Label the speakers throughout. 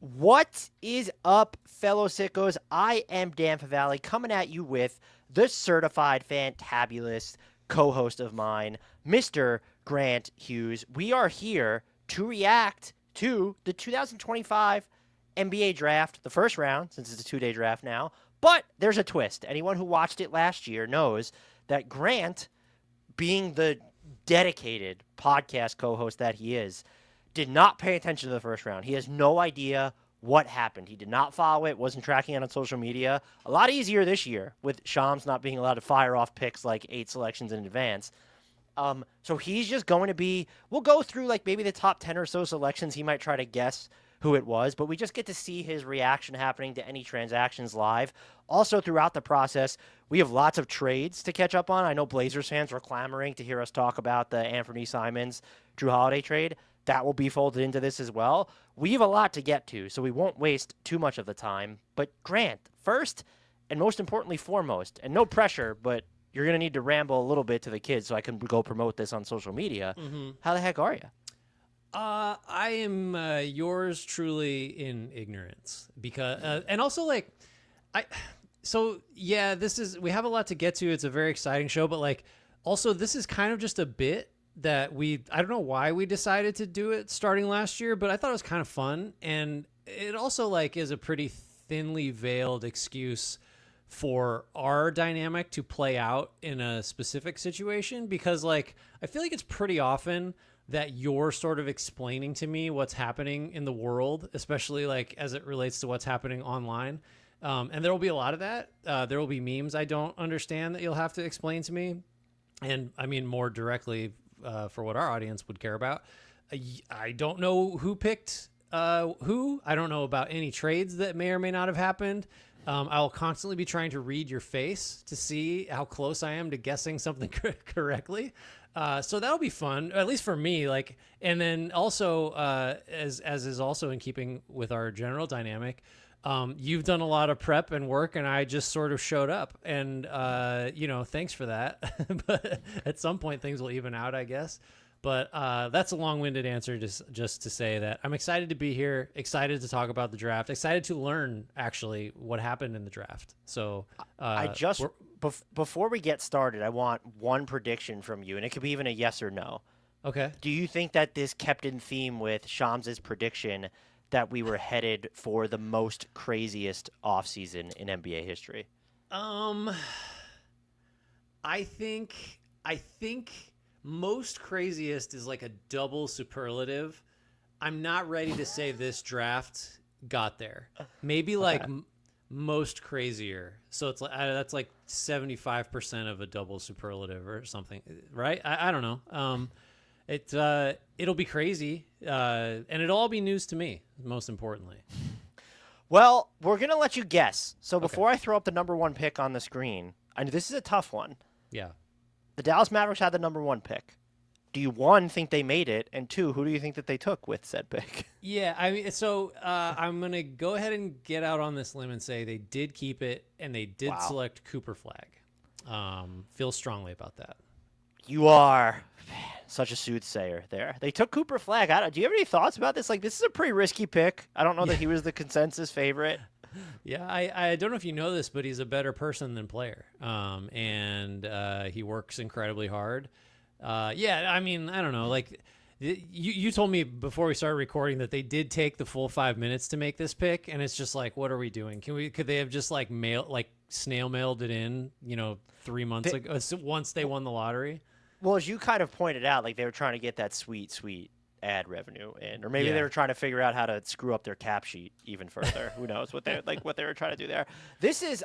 Speaker 1: What is up, fellow sickos? I am Dan Favale coming at you with the certified fantabulous co-host of mine, Mr. Grant Hughes. We are here to react to the 2025 NBA draft, the first round, since it's a two-day draft now. But there's a twist. Anyone who watched it last year knows that Grant, being the dedicated podcast co-host that he is, did not pay attention to the first round. He has no idea what happened. He did not follow it, wasn't tracking it on social media. A lot easier this year with Shams not being allowed to fire off picks like 8 selections in advance. So he's just going to be, we'll go through like maybe the top 10 or so selections. He might try to guess who it was, but we just get to see his reaction happening to any transactions live. Also, throughout the process, we have lots of trades to catch up on. I know Blazers fans were clamoring to hear us talk about the Anthony Simons Jrue Holiday trade. That will be folded into this as well. We have a lot to get to, so we won't waste too much of the time. But Grant, first and most importantly foremost, and no pressure, but you're going to need to ramble a little bit to the kids so I can go promote this on social media. Mm-hmm. How the heck are you?
Speaker 2: I am yours truly in ignorance because, and also like, we have a lot to get to. It's a very exciting show, but like, also this is kind of just a bit that I don't know why we decided to do it starting last year, but I thought it was kind of fun. And it also like is a pretty thinly veiled excuse for our dynamic to play out in a specific situation, because like, I feel like it's pretty often that you're sort of explaining to me what's happening in the world, especially like as it relates to what's happening online. And there will be a lot of that. There will be memes I don't understand that you'll have to explain to me. And I mean, more directly for what our audience would care about. I don't know who picked who. I don't know about any trades that may or may not have happened. I'll constantly be trying to read your face to see how close I am to guessing something correctly. So that'll be fun, at least for me. Like, and then also, as is also in keeping with our general dynamic, you've done a lot of prep and work, and I just sort of showed up. And thanks for that. But at some point, things will even out, I guess. But that's a long-winded answer, just to say that I'm excited to be here, excited to talk about the draft, excited to learn actually what happened in the draft. So
Speaker 1: before we get started, I want one prediction from you, and it could be even a yes or no.
Speaker 2: Okay.
Speaker 1: Do you think that this kept in theme with Shams's prediction that we were headed for the most craziest offseason in NBA history?
Speaker 2: I think most craziest is like a double superlative. I'm not ready to say this draft got there. Maybe like most crazier. So it's like that's like 75% of a double superlative or something, right? I don't know. It'll be crazy, and it'll all be news to me, most importantly.
Speaker 1: Well, we're gonna let you guess. So before I throw up the number one pick on the screen, I know this is a tough one.
Speaker 2: Yeah.
Speaker 1: The Dallas Mavericks had the number one pick. Do you, one, think they made it? And two, who do you think that they took with said pick?
Speaker 2: Yeah, I mean, so I'm going to go ahead and get out on this limb and say they did keep it, and they did select Cooper Flagg. Feel strongly about that.
Speaker 1: You are such a soothsayer there. They took Cooper Flagg. Do you have any thoughts about this? Like, this is a pretty risky pick. I don't know that he was the consensus favorite.
Speaker 2: Yeah, I don't know if you know this, but he's a better person than player. And he works incredibly hard. I mean, I don't know. Like, you told me before we started recording that they did take the full 5 minutes to make this pick, and it's just like, what are we doing? Could they have just like snail mailed it in, 3 months ago, once they won the lottery?
Speaker 1: Well, as you kind of pointed out, like they were trying to get that sweet ad revenue in, or maybe they were trying to figure out how to screw up their cap sheet even further. Who knows what they were trying to do there.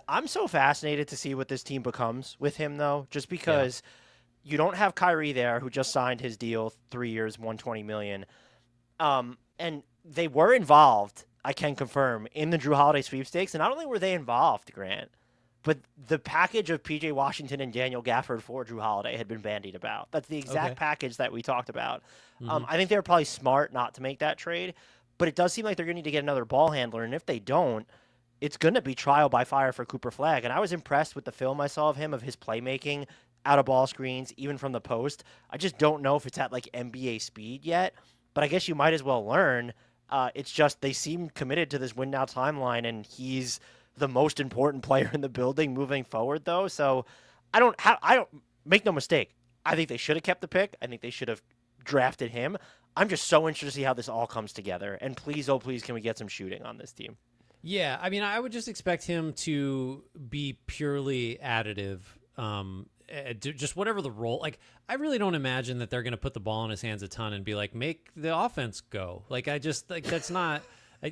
Speaker 1: I'm so fascinated to see what this team becomes with him, though, just because you don't have Kyrie there, who just signed his deal, 3 years, $120 million. And they were involved, I can confirm, in the Jrue Holiday sweepstakes. And not only were they involved, Grant, but the package of P.J. Washington and Daniel Gafford for Jrue Holiday had been bandied about. That's the exact package that we talked about. Mm-hmm. I think they were probably smart not to make that trade, but it does seem like they're going to need to get another ball handler, and if they don't, it's going to be trial by fire for Cooper Flagg. And I was impressed with the film I saw of him, of his playmaking, out of ball screens, even from the post. I just don't know if it's at like NBA speed yet, but I guess you might as well learn It's just they seem committed to this win now timeline, and he's the most important player in the building moving forward, though. So I don't make no mistake. I think they should have kept the pick. I think they should have drafted him. I'm just so interested to see how this all comes together. And please, oh please, can we get some shooting on this team?
Speaker 2: Yeah, I mean, I would just expect him to be purely additive. Just whatever the role. Like, I really don't imagine that they're going to put the ball in his hands a ton and be like, make the offense go. Like, I just like that's not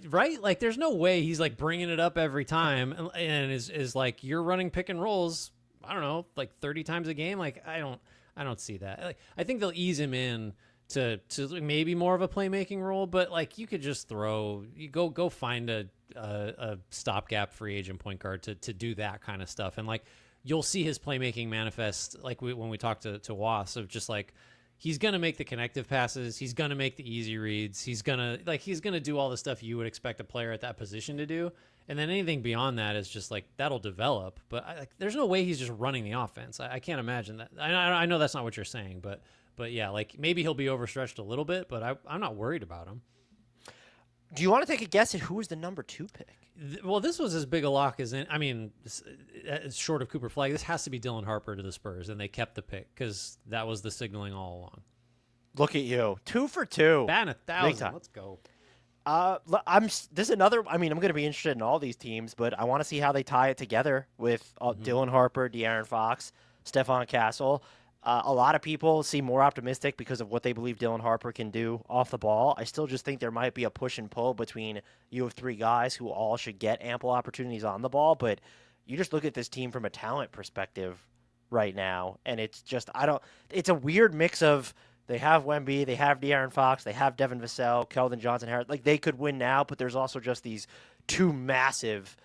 Speaker 2: right. Like, there's no way he's like bringing it up every time and is like you're running pick and rolls. I don't know, like 30 times a game. Like, I don't see that. Like, I think they'll ease him in to maybe more of a playmaking role, but like you could just go find a stopgap free agent point guard to do that kind of stuff, and like you'll see his playmaking manifest. Like when we talked to Was of just like he's gonna make the connective passes, he's gonna make the easy reads, he's gonna do all the stuff you would expect a player at that position to do, and then anything beyond that is just like that'll develop. But there's no way he's just running the offense. I can't imagine that. I know that's not what you're saying, but yeah, like maybe he'll be overstretched a little bit, but I'm not worried about him.
Speaker 1: Do you want to take a guess at who was the number 2 pick?
Speaker 2: Well, this was as big a lock as in. I mean, short of Cooper Flagg, this has to be Dylan Harper to the Spurs, and they kept the pick because that was the signaling all along.
Speaker 1: Look at you, 2 for 2.
Speaker 2: Ban 1,000. Let's go.
Speaker 1: This is another. I mean, I'm going to be interested in all these teams, but I want to see how they tie it together with Dylan Harper, De'Aaron Fox, Stephon Castle. A lot of people seem more optimistic because of what they believe Dylan Harper can do off the ball. I still just think there might be a push and pull between you have 3 guys who all should get ample opportunities on the ball, but you just look at this team from a talent perspective right now, and it's just it's a weird mix of they have Wemby, they have De'Aaron Fox, they have Devin Vassell, Keldon Johnson-Harris. Like, they could win now, but there's also just these 2 massive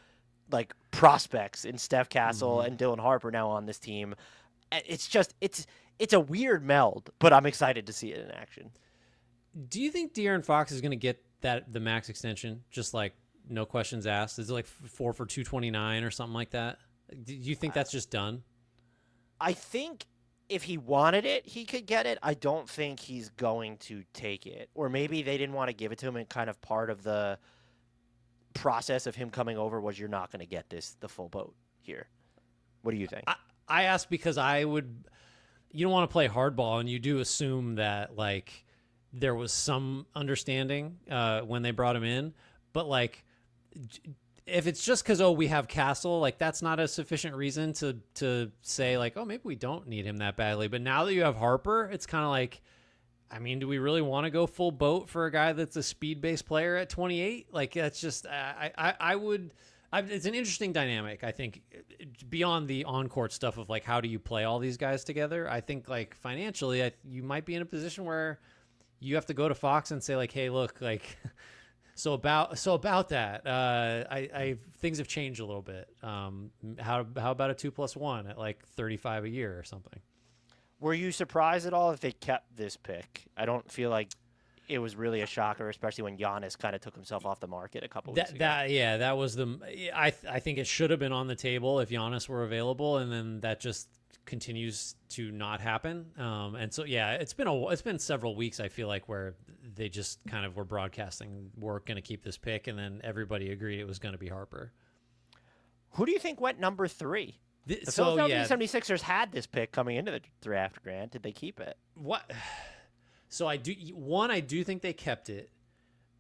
Speaker 1: like prospects in Steph Castle and Dylan Harper now on this team. It's just it's a weird meld, but I'm excited to see it in action.
Speaker 2: Do you think De'Aaron Fox is going to get the max extension? Just like no questions asked. Is it like 4 for $229 or something like that? Do you think that's just done?
Speaker 1: I think if he wanted it, he could get it. I don't think he's going to take it, or maybe they didn't want to give it to him, and kind of part of the process of him coming over was you're not going to get the full boat here. What do you think?
Speaker 2: I asked because you don't want to play hardball, and you do assume that like there was some understanding when they brought him in, but like if it's just because we have Castle, like that's not a sufficient reason to say like maybe we don't need him that badly. But now that you have Harper, it's kind of like, I mean, do we really want to go full boat for a guy that's a speed-based player at 28? Like that's just it's an interesting dynamic, I think, beyond the on-court stuff of like how do you play all these guys together. I think like financially, you might be in a position where you have to go to Fox and say like, hey, look, like so about that, things have changed a little bit. How about a 2+1 at like 35 a year or something?
Speaker 1: Were you surprised at all if they kept this pick? I don't feel like it was really a shocker, especially when Giannis kind of took himself off the market a couple weeks ago.
Speaker 2: That was I think it should have been on the table if Giannis were available, and then that just continues to not happen. And so it's been several weeks, I feel like, where they just kind of were broadcasting we're going to keep this pick, and then everybody agreed it was going to be Harper. Who
Speaker 1: do you think went number 3? The Philadelphia 76ers had this pick coming into the draft, Grant. Did they keep it?
Speaker 2: What? So I do think they kept it.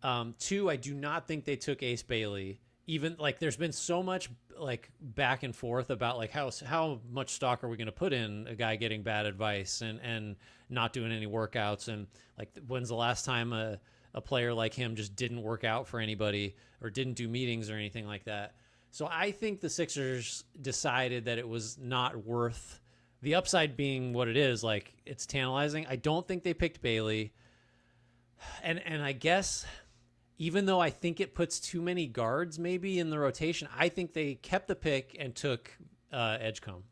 Speaker 2: 2, I do not think they took Ace Bailey. Even like there's been so much like back and forth about like how much stock are we going to put in a guy getting bad advice and not doing any workouts, and like when's the last time a player like him just didn't work out for anybody or didn't do meetings or anything like that. So I think the Sixers decided that it was not worth the upside being what it is. Like, it's tantalizing. I don't think they picked Bailey. And I guess even though I think it puts too many guards maybe in the rotation, I think they kept the pick and took Edgecombe.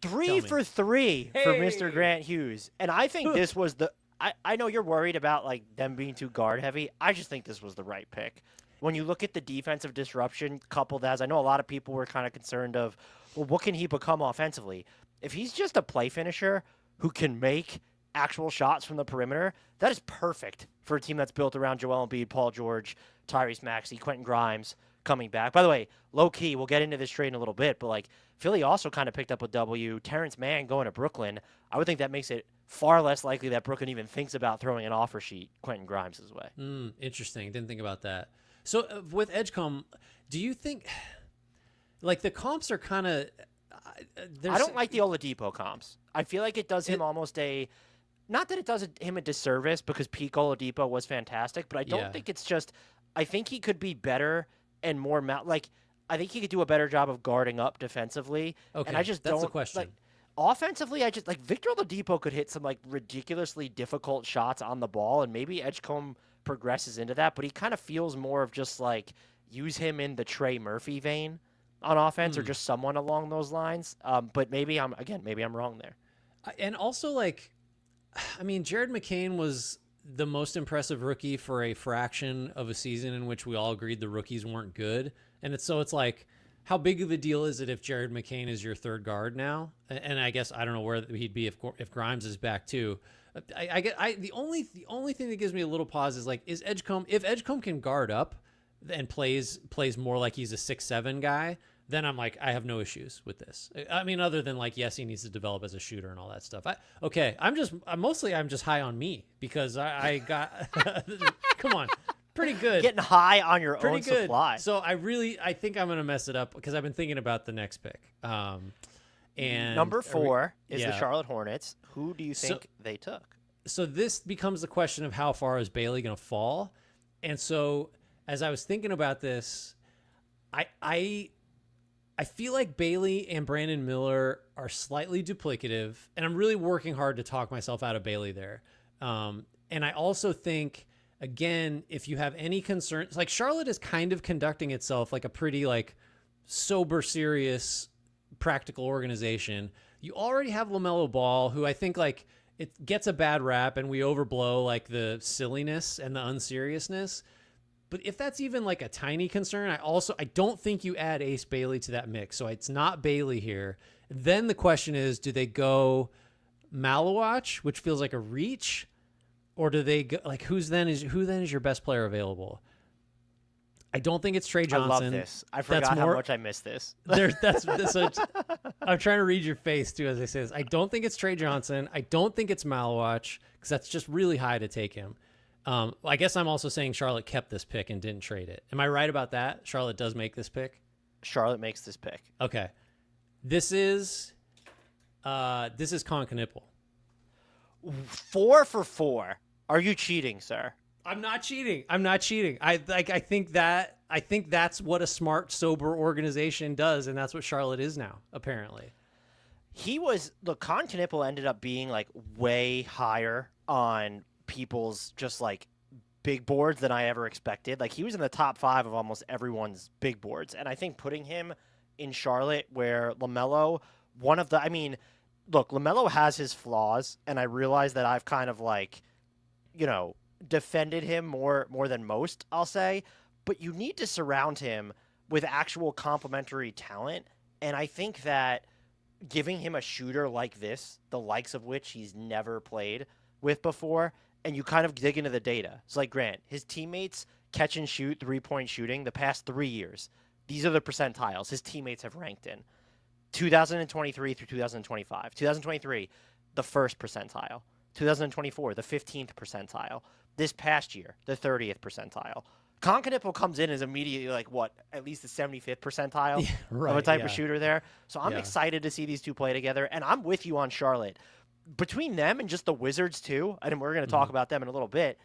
Speaker 1: 3 for 3 for Mr. Grant Hughes. And I think this was I know you're worried about like them being too guard heavy. I just think this was the right pick. When you look at the defensive disruption coupled as, I know a lot of people were kind of concerned of, well, what can he become offensively? If he's just a play finisher who can make actual shots from the perimeter, that is perfect for a team that's built around Joel Embiid, Paul George, Tyrese Maxey, Quentin Grimes coming back. By the way, low key, we'll get into this trade in a little bit, but like Philly also kind of picked up a W. Terrence Mann going to Brooklyn. I would think that makes it far less likely that Brooklyn even thinks about throwing an offer sheet Quentin Grimes' way.
Speaker 2: Interesting. Didn't think about that. So with Edgecombe, do you think like the comps are kind of?
Speaker 1: I don't like the Oladipo comps. I feel like it does him almost a. Not that it does him a disservice because peak Oladipo was fantastic, but I don't think it's just. I think he could be better and more I think he could do a better job of guarding up defensively.
Speaker 2: Okay,
Speaker 1: and I just
Speaker 2: that's
Speaker 1: don't
Speaker 2: the question.
Speaker 1: like. Offensively, I just like Victor Oladipo could hit some like ridiculously difficult shots on the ball, and maybe Edgecombe progresses into that, but he kind of feels more of just like use him in the Trey Murphy vein on offense or just someone along those lines. But maybe I'm wrong there.
Speaker 2: And also, like, I mean, Jared McCain was the most impressive rookie for a fraction of a season in which we all agreed the rookies weren't good. And it's like, how big of a deal is it if Jared McCain is your third guard now? And I guess I don't know where he'd be if Grimes is back too. The only thing that gives me a little pause is like, if Edgecombe can guard up and plays more like he's a 6'7" guy, then I'm like, I have no issues with this. I mean, other than like, yes, he needs to develop as a shooter and all that stuff. I'm just high on me because I got, come on, pretty good.
Speaker 1: Getting high on your own supply.
Speaker 2: So I think I'm going to mess it up because I've been thinking about the next pick. And
Speaker 1: number 4 is the Charlotte Hornets. Who do you think they took?
Speaker 2: So this becomes the question of how far is Bailey going to fall? And so as I was thinking about this, I feel like Bailey and Brandon Miller are slightly duplicative, and I'm really working hard to talk myself out of Bailey there. And I also think, again, if you have any concerns, like Charlotte is kind of conducting itself like a pretty like sober, serious, practical organization. You already have LaMelo Ball, who I think like it gets a bad rap and we overblow like the silliness and the unseriousness. But if that's even like a tiny concern, I don't think you add Ace Bailey to that mix. So it's not Bailey here. Then the question is, do they go Muluach, which feels like a reach, or do they go like who then is your best player available? I don't think it's Trey Johnson.
Speaker 1: I love this. I forgot how much I missed this.
Speaker 2: I'm trying to read your face too as I say this. I don't think it's Trey Johnson. I don't think it's Muluach because that's just really high to take him. I guess I'm also saying Charlotte kept this pick and didn't trade it. Am I right about that? Charlotte does make this pick?
Speaker 1: Collin makes this pick.
Speaker 2: Okay. This is Collin Knueppel.
Speaker 1: 4 for 4. Are you cheating, sir?
Speaker 2: I'm not cheating. I think that's what a smart, sober organization does, and that's what Charlotte is now, apparently.
Speaker 1: Collin Knueppel ended up being like way higher on people's just like big boards than I ever expected. Like he was in the top 5 of almost everyone's big boards. And I think putting him in Charlotte where LaMelo, LaMelo has his flaws, and I realize that I've kind of like, defended him more than most, I'll say, but you need to surround him with actual complementary talent. And I think that giving him a shooter like this, the likes of which he's never played with before, and you kind of dig into the data. It's like Grant, his teammates catch and shoot 3-point shooting the past 3 years. These are the percentiles his teammates have ranked in. 2023 through 2025. 2023, the 1st percentile. 2024, the 15th percentile. This past year, the 30th percentile. Collin Knueppel comes in as immediately like at least the 75th percentile of a type of shooter there. So I'm excited to see these two play together, and I'm with you on Charlotte. Between them and just the Wizards too, and we're going to talk about them in a little bit,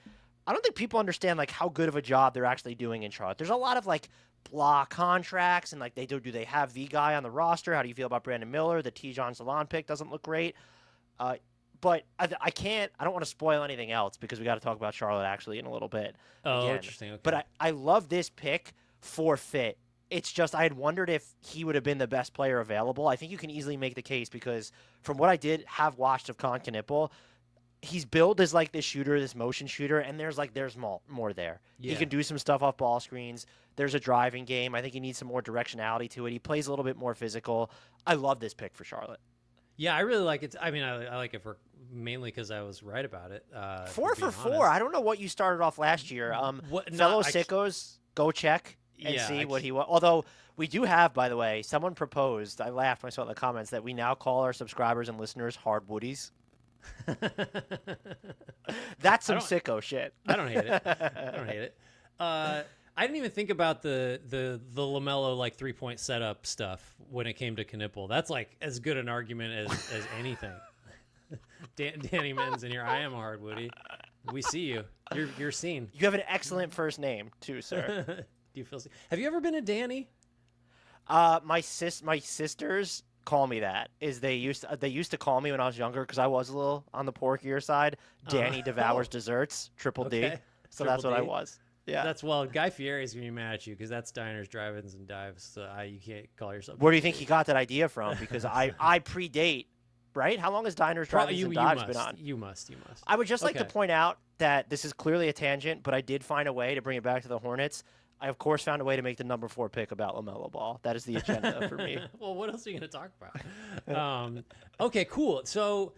Speaker 1: I don't think people understand like how good of a job they're actually doing in Charlotte. There's a lot of like blah contracts and like do they have the guy on the roster? How do you feel about Brandon Miller? The Tijon Salon pick doesn't look great. But I don't want to spoil anything else because we got to talk about Charlotte actually in a little bit.
Speaker 2: Oh, again. Interesting. Okay.
Speaker 1: But I love this pick for fit. It's just I had wondered if he would have been the best player available. I think you can easily make the case because from what I did have watched of Collin Knueppel, he's billed as like this shooter, this motion shooter, and there's more there. Yeah. He can do some stuff off ball screens. There's a driving game. I think he needs some more directionality to it. He plays a little bit more physical. I love this pick for Charlotte.
Speaker 2: Yeah, I really like it. I mean, I like it for mainly because I was right about it.
Speaker 1: 4 for
Speaker 2: being
Speaker 1: 4.
Speaker 2: honest.
Speaker 1: I don't know what you started off last year.
Speaker 2: What?
Speaker 1: Fellow sickos, go check and
Speaker 2: Yeah,
Speaker 1: see what he was. Although we do have, by the way, someone proposed. I laughed when I saw it in the comments that we now call our subscribers and listeners hardwoodies. That's some sicko shit.
Speaker 2: I don't hate it. I don't hate it. I didn't even think about the LaMelo like 3-point setup stuff when it came to Knueppel. That's like as good an argument as anything. Danny Mittens in here. I am a hardwoodie. We see you. You're seen.
Speaker 1: You have an excellent first name too, sir.
Speaker 2: Do you feel? Have you ever been a Danny?
Speaker 1: My sisters call me that. They used to call me when I was younger because I was a little on the porkier side. Danny devours desserts, triple D.
Speaker 2: Okay.
Speaker 1: So
Speaker 2: Triple
Speaker 1: that's what
Speaker 2: D.
Speaker 1: I was. Yeah.
Speaker 2: That's Guy Fieri's gonna be mad at you because that's diners, drive-ins, and dives. So you can't call yourself.
Speaker 1: Where do you think he got that idea from? Because I predate. Right? How long has diners, drive-ins, and dives been on?
Speaker 2: You must.
Speaker 1: I would just like to point out that this is clearly a tangent, but I did find a way to bring it back to the Hornets. I, of course, found a way to make the number 4 pick about LaMelo Ball. That is the agenda for me.
Speaker 2: Well, what else are you going to talk about? Okay, cool. So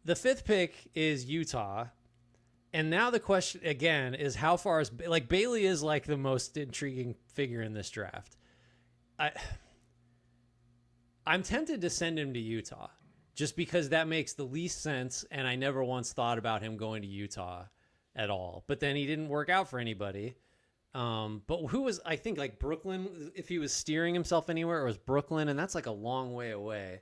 Speaker 2: the 5th pick is Utah. And now the question, again, is how far is... Like, Bailey is, like, the most intriguing figure in this draft. I'm tempted to send him to Utah just because that makes the least sense, and I never once thought about him going to Utah at all. But then he didn't work out for anybody. But who was, I think, like Brooklyn, if he was steering himself anywhere, it was Brooklyn, and that's like a long way away.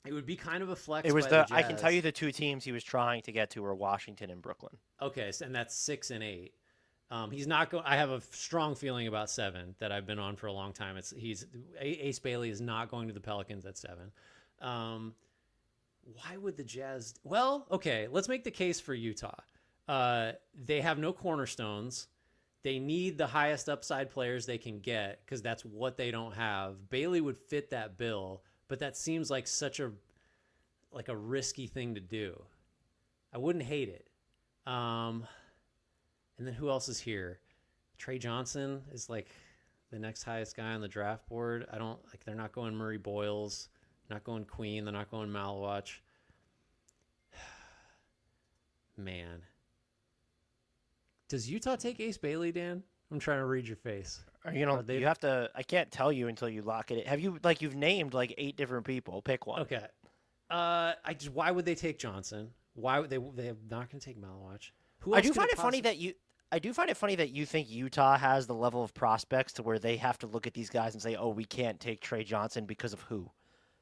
Speaker 2: It would be kind of a flex.
Speaker 1: It was
Speaker 2: by
Speaker 1: the
Speaker 2: Jazz.
Speaker 1: I can tell you the 2 teams he was trying to get to were Washington and Brooklyn.
Speaker 2: Okay, and that's 6 and 8. He's not going. I have a strong feeling about 7 that I've been on for a long time. Ace Bailey is not going to the Pelicans at 7. Why would the Jazz? Well, okay, let's make the case for Utah. They have no cornerstones. They need the highest upside players they can get because that's what they don't have. Bailey would fit that bill, but that seems like such a risky thing to do. I wouldn't hate it. And then who else is here? Trey Johnson is like the next highest guy on the draft board. They're not going Murray-Boyles, not going Queen, they're not going Muluach. Man. Does Utah take Ace Bailey, Dan? I'm trying to read your face.
Speaker 1: You have to. I can't tell you until you lock it. Have you you've named 8 different people? Pick one.
Speaker 2: Okay. Why would they take Johnson? Why would they're not going to take Muluach?
Speaker 1: I do find it funny that you think Utah has the level of prospects to where they have to look at these guys and say, "Oh, we can't take Trey Johnson because of who?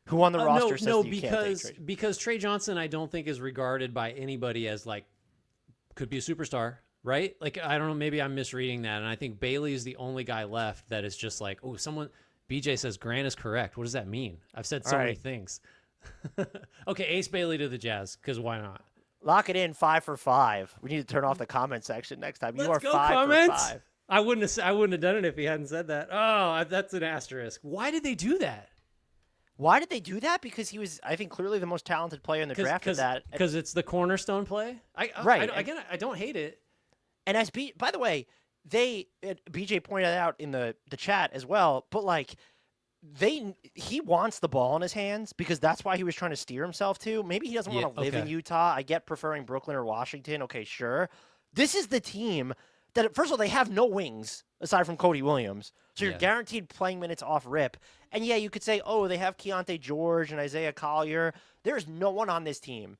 Speaker 1: Who on the roster says you can't take Trey?"
Speaker 2: Because Trey Johnson, I don't think is regarded by anybody as could be a superstar. Right? I don't know. Maybe I'm misreading that. And I think Bailey is the only guy left that is just BJ says Grant is correct. What does that mean? I've said so many things. Okay. Ace Bailey to the Jazz. Cause why not?
Speaker 1: Lock it in 5 for 5. We need to turn off the comment section next time.
Speaker 2: Let's
Speaker 1: you are
Speaker 2: go,
Speaker 1: 5
Speaker 2: comments.
Speaker 1: for 5.
Speaker 2: I wouldn't have done it if he hadn't said that. Oh, that's an asterisk. Why did they do that?
Speaker 1: Why did they do that? Because he was, I think, clearly the most talented player in the draft.
Speaker 2: Because it's the cornerstone play. I don't hate it.
Speaker 1: And by the way, BJ pointed out in the chat as well, but he wants the ball in his hands because that's why he was trying to steer himself to. Maybe he doesn't want to live in Utah. I get preferring Brooklyn or Washington. Okay, sure. This is the team that, first of all, they have no wings aside from Cody Williams. So you're guaranteed playing minutes off rip. And yeah, you could say, oh, they have Keontae George and Isaiah Collier. There's no one on this team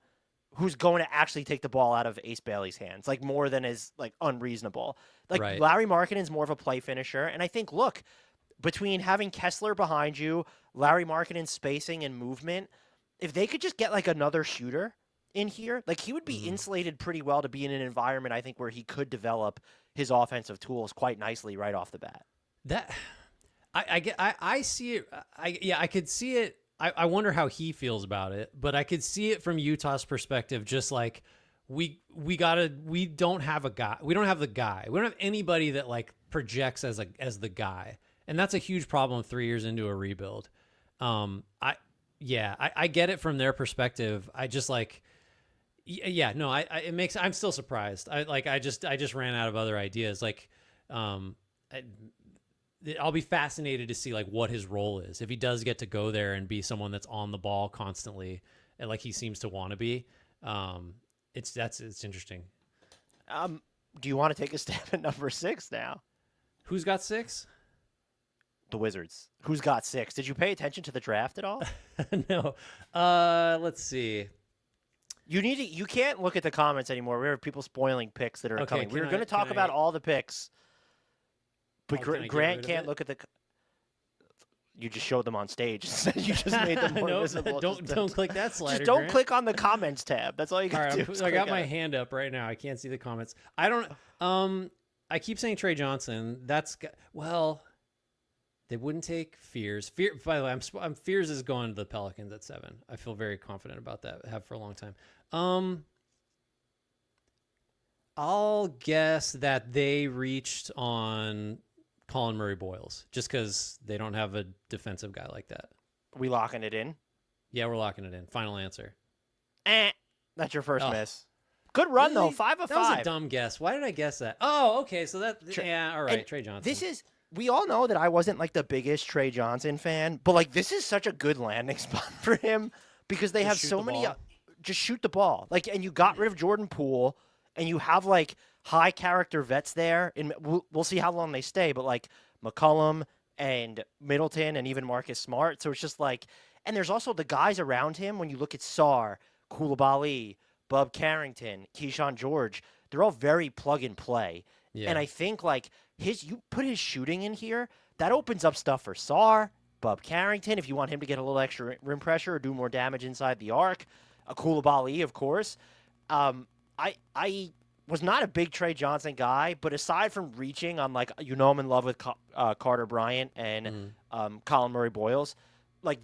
Speaker 1: who's going to actually take the ball out of Ace Bailey's hands, more than is unreasonable. Larry Markkanen's more of a play finisher. And I think, look, between having Kessler behind you, Larry Markkanen's spacing and movement, if they could just get another shooter in here, he would be insulated pretty well to be in an environment, I think, where he could develop his offensive tools quite nicely right off the bat.
Speaker 2: That I see it. I could see it. I wonder how he feels about it, but I could see it from Utah's perspective. Just we don't have a guy. We don't have the guy. We don't have anybody that projects as the guy, and that's a huge problem 3 years into a rebuild. I get it from their perspective. I just it makes. I'm still surprised. I just ran out of other ideas. I'll be fascinated to see like what his role is if he does get to go there and be someone that's on the ball constantly, and like he seems to want to be. It's interesting.
Speaker 1: Do you want to take a stab at number 6 now?
Speaker 2: Who's got 6?
Speaker 1: The Wizards. Who's got 6? Did you pay attention to the draft at all?
Speaker 2: No. Let's see.
Speaker 1: You can't look at the comments anymore. We have people spoiling picks that are coming. We were going to talk about all the picks, but Grant can't look at the. You just showed them on stage. You just made them more visible.
Speaker 2: Don't click that slider.
Speaker 1: Just don't
Speaker 2: Grant.
Speaker 1: click on the comments tab. That's all you got to do.
Speaker 2: I got my hand up right now. I can't see the comments. I don't. I keep saying Trey Johnson. They wouldn't take Fears. By the way, I'm Fears is going to the Pelicans at 7. I feel very confident about that. Have for a long time. I'll guess that they reached on Collin Murray-Boyles just because they don't have a defensive guy like that.
Speaker 1: Are we locking it in?
Speaker 2: Yeah, we're locking it in. Final answer.
Speaker 1: That's your first miss. Good run, though. 5 of 5.
Speaker 2: That was a dumb guess. Why did I guess that? Oh, okay. So all right. Trey Johnson.
Speaker 1: We all know that I wasn't like the biggest Trey Johnson fan, but like this is such a good landing spot for him because they have so many. Just shoot the ball. Like, and you got rid of Jordan Poole, and you have like high character vets there, and we'll see how long they stay. But like McCollum and Middleton and even Marcus Smart, so it's just like, and there's also the guys around him. When you look at Sarr, Coulibaly, Bub Carrington, Keyshawn George, they're all very plug and play. Yeah. And I think like you put his shooting in here, that opens up stuff for Sarr, Bub Carrington, if you want him to get a little extra rim pressure or do more damage inside the arc. A Coulibaly, of course. I was not a big Trey Johnson guy, but aside from reaching on like I'm in love with Carter Bryant and Collin Murray-Boyles, like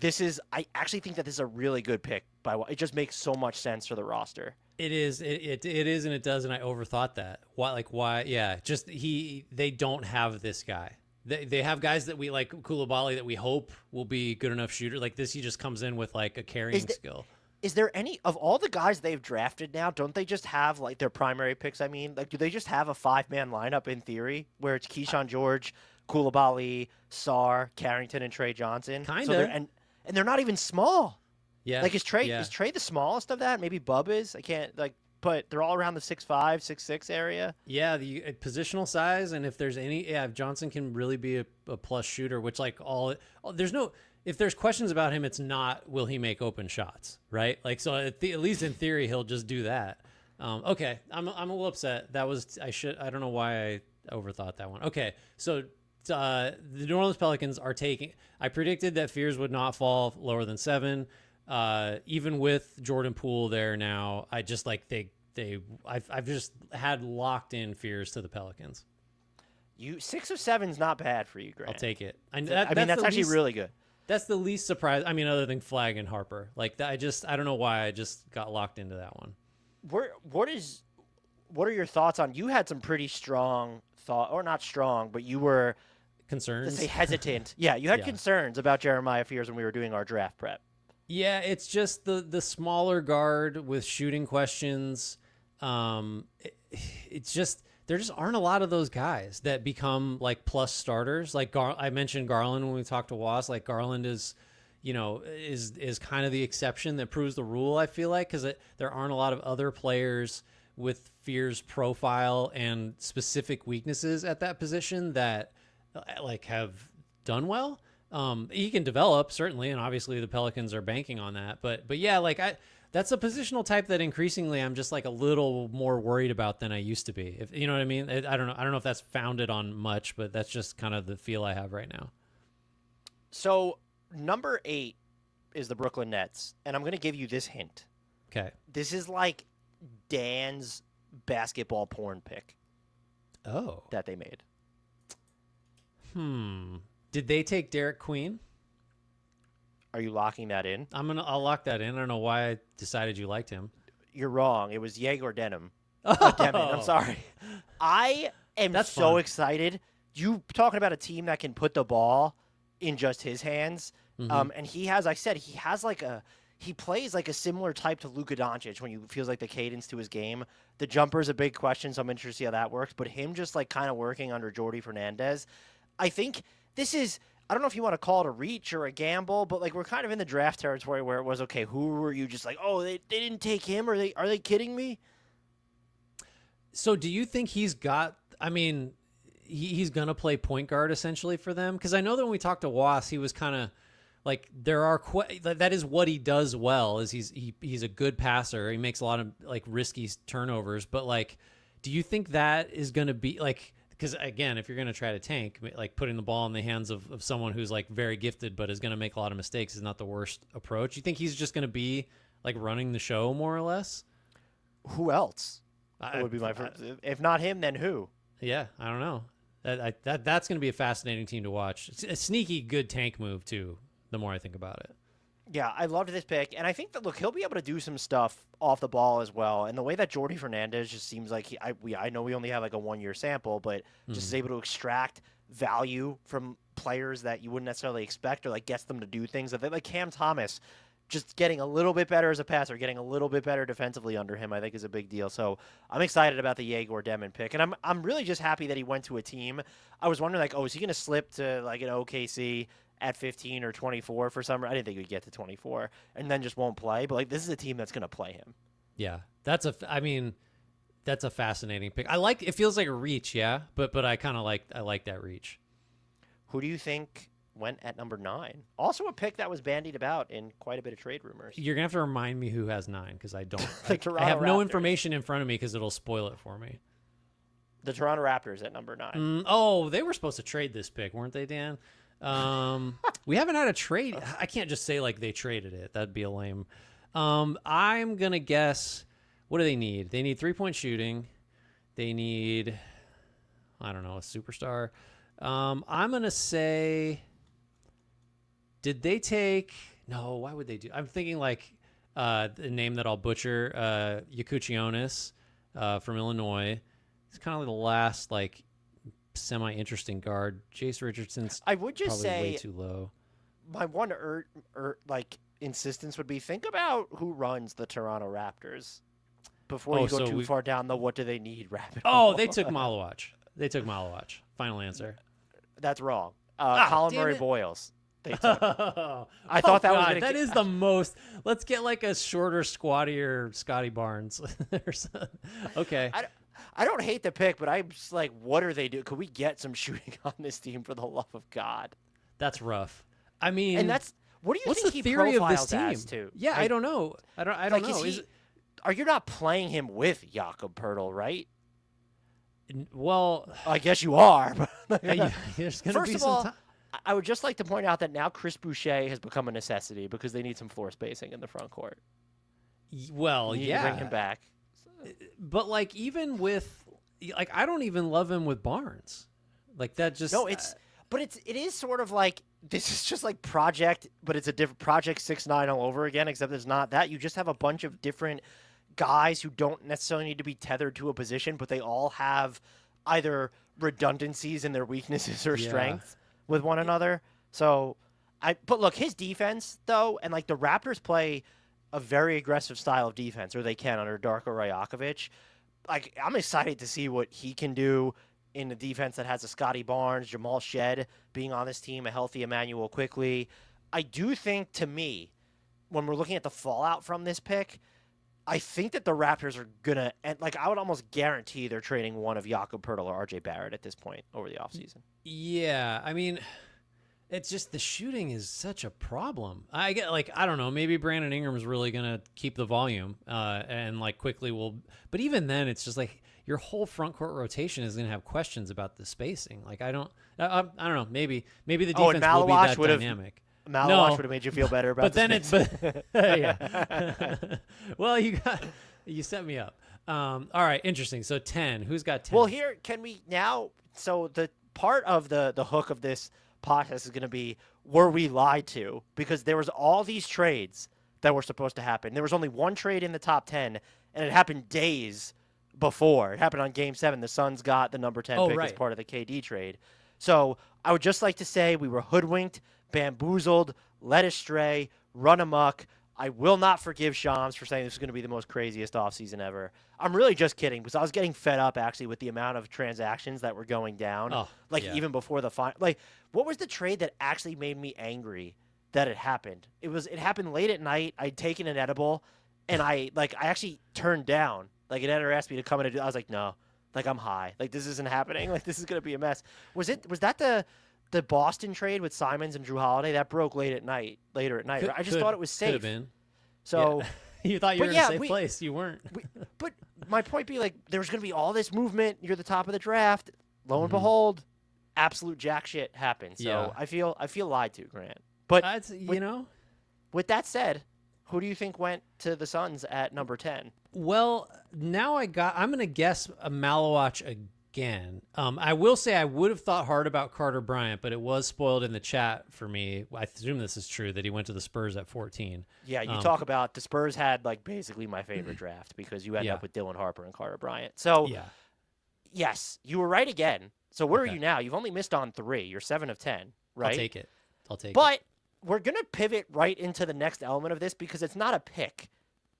Speaker 1: I actually think that this is a really good pick. It just makes so much sense for the roster.
Speaker 2: It is. It is, and it does. And I overthought that. Why? Yeah. Just they don't have this guy. They have guys that we like Coulibaly that we hope will be good enough shooter. Like this, he just comes in with like a carrying skill.
Speaker 1: Is there any of all the guys they've drafted now? Don't they just have like their primary picks? I mean, like, do they just have a 5-man lineup in theory where it's Keyshawn George, Coulibaly, Sarr, Carrington, and Trey Johnson?
Speaker 2: Kind of.
Speaker 1: So and they're not even small.
Speaker 2: Yeah.
Speaker 1: Like is Trey the smallest of that? Maybe Bub is. I can't but they're all around the 6'5", 6'6" area.
Speaker 2: Yeah, the positional size, and if there's if Johnson can really be a plus shooter, which if there's questions about him, it's not will he make open shots, right? Like so, at least in theory, he'll just do that. Okay, I'm a little upset. I don't know why I overthought that one. Okay, so the New Orleans Pelicans are taking. I predicted that Fears would not fall lower than 7. Even with Jordan Poole there now, I just like I've just had locked in Fears to the Pelicans.
Speaker 1: 6 of 7 is not bad for you, Grant.
Speaker 2: I'll take it.
Speaker 1: That's actually really good.
Speaker 2: That's the least surprise. I mean, other than Flagg and Harper, like that, I don't know why I just got locked into that one.
Speaker 1: What are your thoughts on? You had some pretty strong thought, or not strong, but you were
Speaker 2: concerns.
Speaker 1: Let's say hesitant. Yeah, you had concerns about Jeremiah Fears when we were doing our draft prep.
Speaker 2: Yeah, it's just the smaller guard with shooting questions. It's just there just aren't a lot of those guys that become like plus starters. Like I mentioned Garland when we talked to Was. Like Garland is kind of the exception that proves the rule. I feel like because there aren't a lot of other players with Fears profile and specific weaknesses at that position that like have done well. He can develop certainly, and obviously the Pelicans are banking on that. But yeah, like that's a positional type that increasingly I'm just like a little more worried about than I used to be. If you know what I mean. I don't know if that's founded on much, but that's just kind of the feel I have right now.
Speaker 1: So number 8 is the Brooklyn Nets, and I'm going to give you this hint.
Speaker 2: Okay.
Speaker 1: This is like Dan's basketball porn pick.
Speaker 2: Oh.
Speaker 1: That they made.
Speaker 2: Did they take Derik Queen?
Speaker 1: Are you locking that in?
Speaker 2: I'll lock that in. I don't know why I decided you liked him.
Speaker 1: You're wrong. It was Egor Demin. Demin, I'm sorry. I am so excited. You talking about a team that can put the ball in just his hands. And he plays like a similar type to Luka Doncic when you feels like the cadence to his game. The jumper is a big question, so I'm interested to see how that works. But him just like kind of working under Jordi Fernandez, I think this is, I don't know if you want to call it a reach or a gamble, but like we're kind of in the draft territory where it was, okay, who were you just like, oh, they didn't take him? Are they kidding me?
Speaker 2: So do you think he's got, I mean, he's going to play point guard essentially for them? Because I know that when we talked to Was, he was kind of like, that is what he does well, is he's a good passer. He makes a lot of like risky turnovers, but like, do you think that is going to be like, because again, if you're going to try to tank, like putting the ball in the hands of someone who's like very gifted but is going to make a lot of mistakes is not the worst approach. You think he's just going to be like running the show more or less?
Speaker 1: Who else? That would be my first. If not him, then who?
Speaker 2: Yeah, I don't know. That's going to be a fascinating team to watch. It's a sneaky good tank move too, the more I think about it.
Speaker 1: Yeah, I loved this pick, and I think that, look, he'll be able to do some stuff off the ball as well. And the way that Jordy Fernandez just seems like I know we only have like a 1-year sample, but just is able to extract value from players that you wouldn't necessarily expect, or like gets them to do things that they, like Cam Thomas, just getting a little bit better as a passer, getting a little bit better defensively under him, I think is a big deal. So I'm excited about the Egor Demin pick, and I'm really just happy that he went to a team. I was wondering like, oh, is he going to slip to like an OKC at 15 or 24 for some reason? I didn't think he'd get to 24 and then just won't play. But like, this is a team that's going to play him.
Speaker 2: Yeah, that's a fascinating pick. It feels like a reach, yeah, but I kind of like that reach.
Speaker 1: Who do you think went at number 9? Also a pick that was bandied about in quite a bit of trade rumors.
Speaker 2: You're gonna have to remind me who has 9 because I don't.
Speaker 1: I
Speaker 2: have
Speaker 1: Raptors.
Speaker 2: No information in front of me because it'll spoil it for me.
Speaker 1: The Toronto Raptors at number 9.
Speaker 2: Oh, they were supposed to trade this pick, weren't they, Dan? We haven't had a trade. I can't just say like they traded it. That'd be a lame. I'm gonna guess. What do they need? They need 3-point shooting. They need, I don't know, a superstar. I'm gonna say. Did they take? No. Why would they do? I'm thinking like the name that I'll butcher. Yakuchionis from Illinois. It's kind of like the last like semi-interesting guard. Jace Richardson's
Speaker 1: I would just
Speaker 2: probably
Speaker 1: say
Speaker 2: way too low.
Speaker 1: My one like insistence would be, think about who runs the Toronto Raptors before you go too far down the what do they need rabbit hole.
Speaker 2: They took Muluach. Final answer.
Speaker 1: That's wrong. Collin Murray-Boyles. They took. I thought that was going to.
Speaker 2: That is the most. Let's get like a shorter, squattier Scotty Barnes. Okay.
Speaker 1: I don't hate the pick, but I'm just like, what are they doing? Could we get some shooting on this team for the love of God?
Speaker 2: That's rough. I mean,
Speaker 1: and that's what do you
Speaker 2: what's
Speaker 1: think
Speaker 2: the
Speaker 1: he
Speaker 2: theory of this
Speaker 1: profiles
Speaker 2: team?
Speaker 1: as to?
Speaker 2: Yeah, I don't know. I don't know.
Speaker 1: Are you not playing him with Jakob Poeltl, right?
Speaker 2: Well,
Speaker 1: I guess you are. But
Speaker 2: there's going to be
Speaker 1: some time. I would just like to point out that now Chris Boucher has become a necessity because they need some floor spacing in the front court.
Speaker 2: Well,
Speaker 1: you need to bring him back.
Speaker 2: But like, even with like, I don't even love him with Barnes. Like that just
Speaker 1: but it is sort of like, this is just like project, but it's a different Project 6ix9ine all over again, except it's not that. You just have a bunch of different guys who don't necessarily need to be tethered to a position, but they all have either redundancies in their weaknesses or strengths with one another. So but look, his defense though, and like the Raptors play a very aggressive style of defense, or they can under Darko Rajakovic. Like, I'm excited to see what he can do in the defense that has a Scotty Barnes, Jamal Shed being on this team, a healthy Emmanuel Quickly. I do think, to me, when we're looking at the fallout from this pick, I think that the Raptors are going to, and like, I would almost guarantee they're trading one of Jakob Poeltl or RJ Barrett at this point over the offseason.
Speaker 2: Yeah, I mean, it's just the shooting is such a problem. I get like, I don't know, maybe Brandon Ingram's really going to keep the volume and like quickly will, but even then it's just like your whole front court rotation is going to have questions about the spacing. Like I don't know, maybe the defense will be that dynamic.
Speaker 1: Muluach would have made you feel better about
Speaker 2: yeah. Well, you set me up. All right, interesting. So 10, who's got 10?
Speaker 1: Well, here, can we now, so the part of the hook of this podcast is going to be, were we lied to? Because there was all these trades that were supposed to happen. There was only one trade in the top 10, and it happened days before. It happened on Game 7. The Suns got the number 10 pick as part of the KD trade. So I would just like to say we were hoodwinked, bamboozled, led astray, run amok. I will not forgive Shams for saying this is going to be the most craziest offseason ever. I'm really just kidding because I was getting fed up actually with the amount of transactions that were going down.
Speaker 2: Oh,
Speaker 1: Even before the final. Like, what was the trade that actually made me angry that it happened? It happened late at night. I'd taken an edible, and I actually turned down. Like, an editor asked me to come in and do. I was like, no, like I'm high. Like this isn't happening. Like this is going to be a mess. Was that the Boston trade with Simons and Jrue Holiday that broke later at night? I just thought it was safe.
Speaker 2: Could have been.
Speaker 1: So
Speaker 2: yeah. You thought you were in a safe place. You weren't.
Speaker 1: But my point being, like, there's going to be all this movement. You're the top of the draft. Lo and behold, absolute jack shit happens. So I feel lied to, Grant. But with that said, who do you think went to the Suns at number 10?
Speaker 2: Well, now I'm going to guess a Muluach again. I will say I would have thought hard about Carter Bryant, but it was spoiled in the chat for me. I assume this is true that he went to the Spurs at 14.
Speaker 1: Yeah, you talk about the Spurs had like basically my favorite draft because you end up with Dylan Harper and Carter Bryant. So yes, you were right again. So where are you now? You've only missed on 3. You're 7 of 10, right?
Speaker 2: I'll take it.
Speaker 1: But we're going to pivot right into the next element of this because it's not a pick.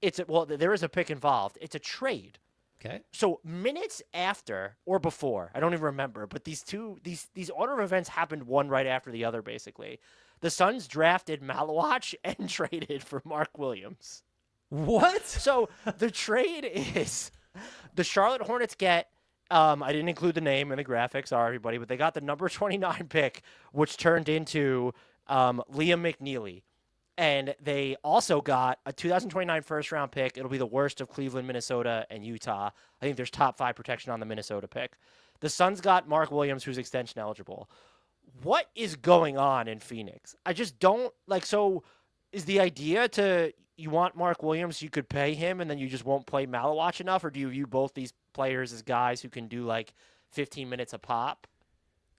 Speaker 1: There is a pick involved. It's a trade.
Speaker 2: Okay.
Speaker 1: So minutes after or before, I don't even remember, but these order of events happened one right after the other, basically. The Suns drafted Muluach and traded for Mark Williams.
Speaker 2: What?
Speaker 1: So the trade is the Charlotte Hornets get, I didn't include the name in the graphics, sorry everybody, but they got the number 29 pick, which turned into Liam McNeely. And they also got a 2029 first-round pick. It'll be the worst of Cleveland, Minnesota, and Utah. I think there's top 5 protection on the Minnesota pick. The Suns got Mark Williams, who's extension eligible. What is going on in Phoenix? I just don't – so is the idea you want Mark Williams, you could pay him, and then you just won't play Muluach enough? Or do you view both these players as guys who can do, 15 minutes a pop?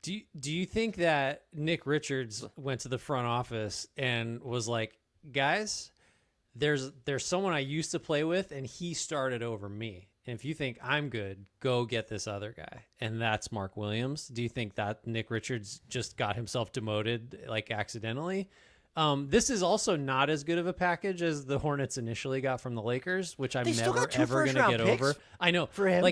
Speaker 2: Do you think that Nick Richards went to the front office and was like, guys, there's someone I used to play with and he started over me. And if you think I'm good, go get this other guy. And that's Mark Williams. Do you think that Nick Richards just got himself demoted accidentally? This is also not as good of a package as the Hornets initially got from the Lakers, which I'm never, ever going to get over. I know.
Speaker 1: For him.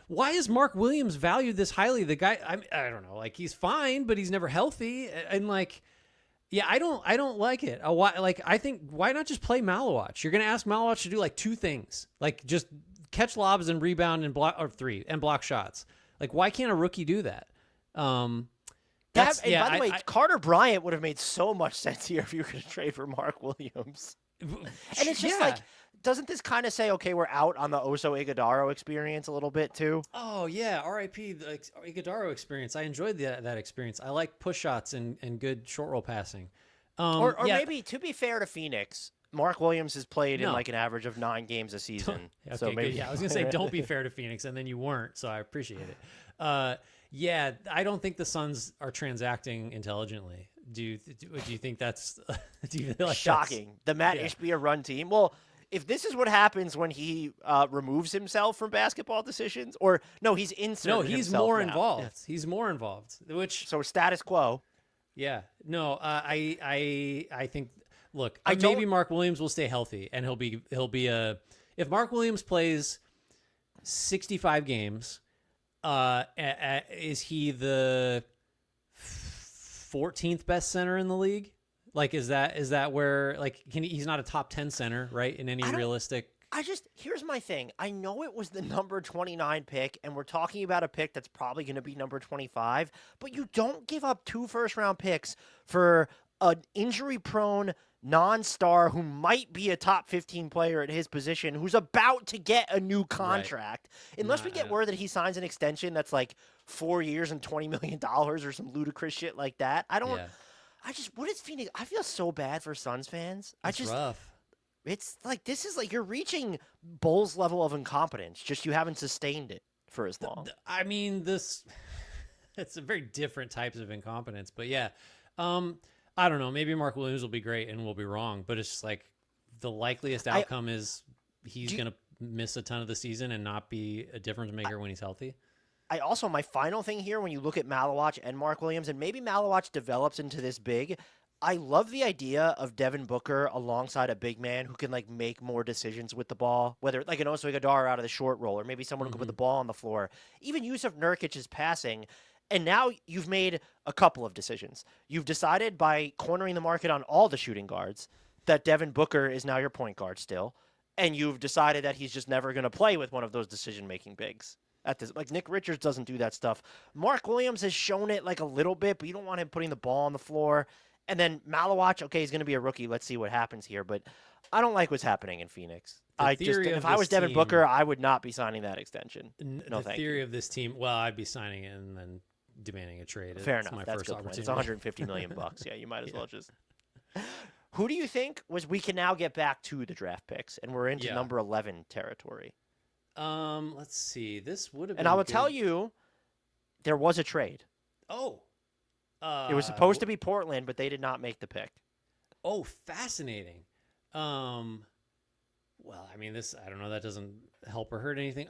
Speaker 2: Why is Mark Williams valued this highly? The guy, I don't know. He's fine, but he's never healthy. And I don't like it. I think, why not just play Muluach? You're going to ask Muluach to do 2 things. Just catch lobs and rebound and block, or 3, and block shots. Why can't a rookie do that?
Speaker 1: By the way, Carter Bryant would have made so much sense here if you were going to trade for Mark Williams. And it's just doesn't this kind of say, okay, we're out on the Oso Iguodaro experience a little bit too?
Speaker 2: Oh yeah, R.I.P. the Iguodaro experience. I enjoyed that experience. I like push shots and good short roll passing.
Speaker 1: Maybe to be fair to Phoenix, Mark Williams has played in an average of 9 games a season.
Speaker 2: Okay,
Speaker 1: so maybe
Speaker 2: I was going to say don't be fair to Phoenix, and then you weren't, so I appreciate it. Yeah, I don't think the Suns are transacting intelligently. Do you think that's do you feel like
Speaker 1: shocking? The Matt Ishbia run team. Well, if this is what happens when he removes himself from basketball decisions, or no, he's inserted.
Speaker 2: No, he's more
Speaker 1: now.
Speaker 2: involved.
Speaker 1: Yeah.
Speaker 2: He's more involved. So
Speaker 1: status quo.
Speaker 2: Yeah. No, I think. Look, maybe Mark Williams will stay healthy, and he'll be if Mark Williams plays 65 games. Is he the 14th best center in the league? Is that where he's not a top 10 center, right? In any realistic.
Speaker 1: Here's my thing. I know it was the number 29 pick, and we're talking about a pick that's probably going to be number 25, but you don't give up 2 first-round picks for an injury-prone non-star who might be a top 15 player at his position who's about to get a new contract. Right. Unless we get word that he signs an extension that's 4 years and $20 million or some ludicrous shit like that. What is Phoenix? I feel so bad for Suns fans.
Speaker 2: It's rough.
Speaker 1: It's this is you're reaching Bulls level of incompetence. Just you haven't sustained it for as long.
Speaker 2: I mean, it's a very different types of incompetence, but yeah. I don't know. Maybe Mark Williams will be great and we'll be wrong, but it's just the likeliest outcome is he's going to miss a ton of the season and not be a difference maker when he's healthy. My final thing here, when you look at Muluach and Mark Williams, and maybe Muluach develops into this big,
Speaker 1: I love the idea of Devin Booker alongside a big man who can like make more decisions with the ball, whether like an Oso Ighodaro out of the short roll, or maybe someone who can put the ball on the floor. Even Yusuf Nurkic is passing, and now you've made a couple of decisions. You've decided by cornering the market on all the shooting guards that Devin Booker is now your point guard still, and you've decided that he's just never going to play with one of those decision-making bigs. At this, like Nick Richards doesn't do that stuff. Mark Williams has shown it like a little bit, but you don't want him putting the ball on the floor. And then Muluach, okay, he's going to be a rookie. Let's see what happens here. But I don't like what's happening in Phoenix. If I was Devin Booker, I would not be signing that extension. No,
Speaker 2: the theory of this team, well, I'd be signing it and then demanding a trade.
Speaker 1: Fair enough. That's good point. It's $150 million bucks. Yeah, you might as well just. Who do you think we can now get back to the draft picks, and we're into number 11 territory?
Speaker 2: Let's see. This would have been.
Speaker 1: And I will tell you, there was a trade.
Speaker 2: Oh.
Speaker 1: It was supposed to be Portland, but they did not make the pick.
Speaker 2: Oh, fascinating. Well, I mean, I don't know. That doesn't help or hurt anything.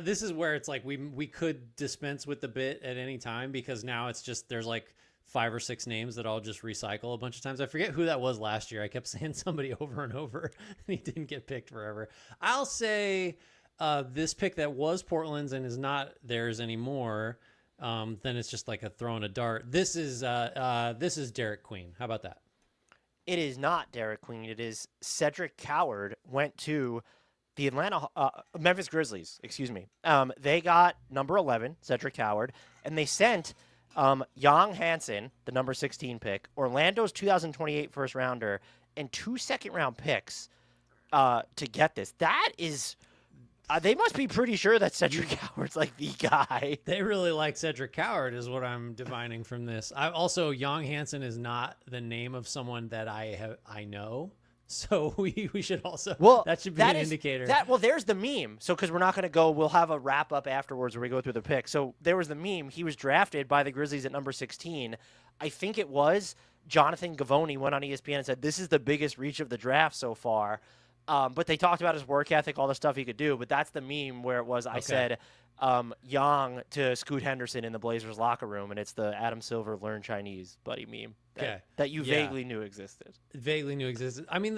Speaker 2: This is where it's like we could dispense with the bit at any time, because now it's just there's like 5 or 6 names that I'll just recycle a bunch of times. I forget who that was last year. I kept saying somebody over and over, and he didn't get picked forever. I'll say this pick that was Portland's and is not theirs anymore. Then it's just like a throwing a dart. This is Derik Queen. How about that?
Speaker 1: It is not Derik Queen. It is Cedric Coward went to the Memphis Grizzlies. Excuse me. They got number 11, Cedric Coward, and they sent Yang Hansen, the number 16 pick, Orlando's 2028 first rounder, and 2 second-round picks to get this. That is. They must be pretty sure that Cedric Coward's like the guy.
Speaker 2: They really like Cedric Coward is what I'm divining from this. Also, Yang Hansen is not the name of someone that I know. So we should also, that should be an indicator.
Speaker 1: There's the meme. So because we're not going to go, we'll have a wrap up afterwards where we go through the pick. So there was the meme. He was drafted by the Grizzlies at number 16. I think it was Jonathan Givony went on ESPN and said, this is the biggest reach of the draft so far. But they talked about his work ethic, all the stuff he could do. But that's the meme where it was, I said, Yang to Scoot Henderson in the Blazers locker room, and it's the Adam Silver learn Chinese buddy meme that you vaguely knew existed.
Speaker 2: I mean,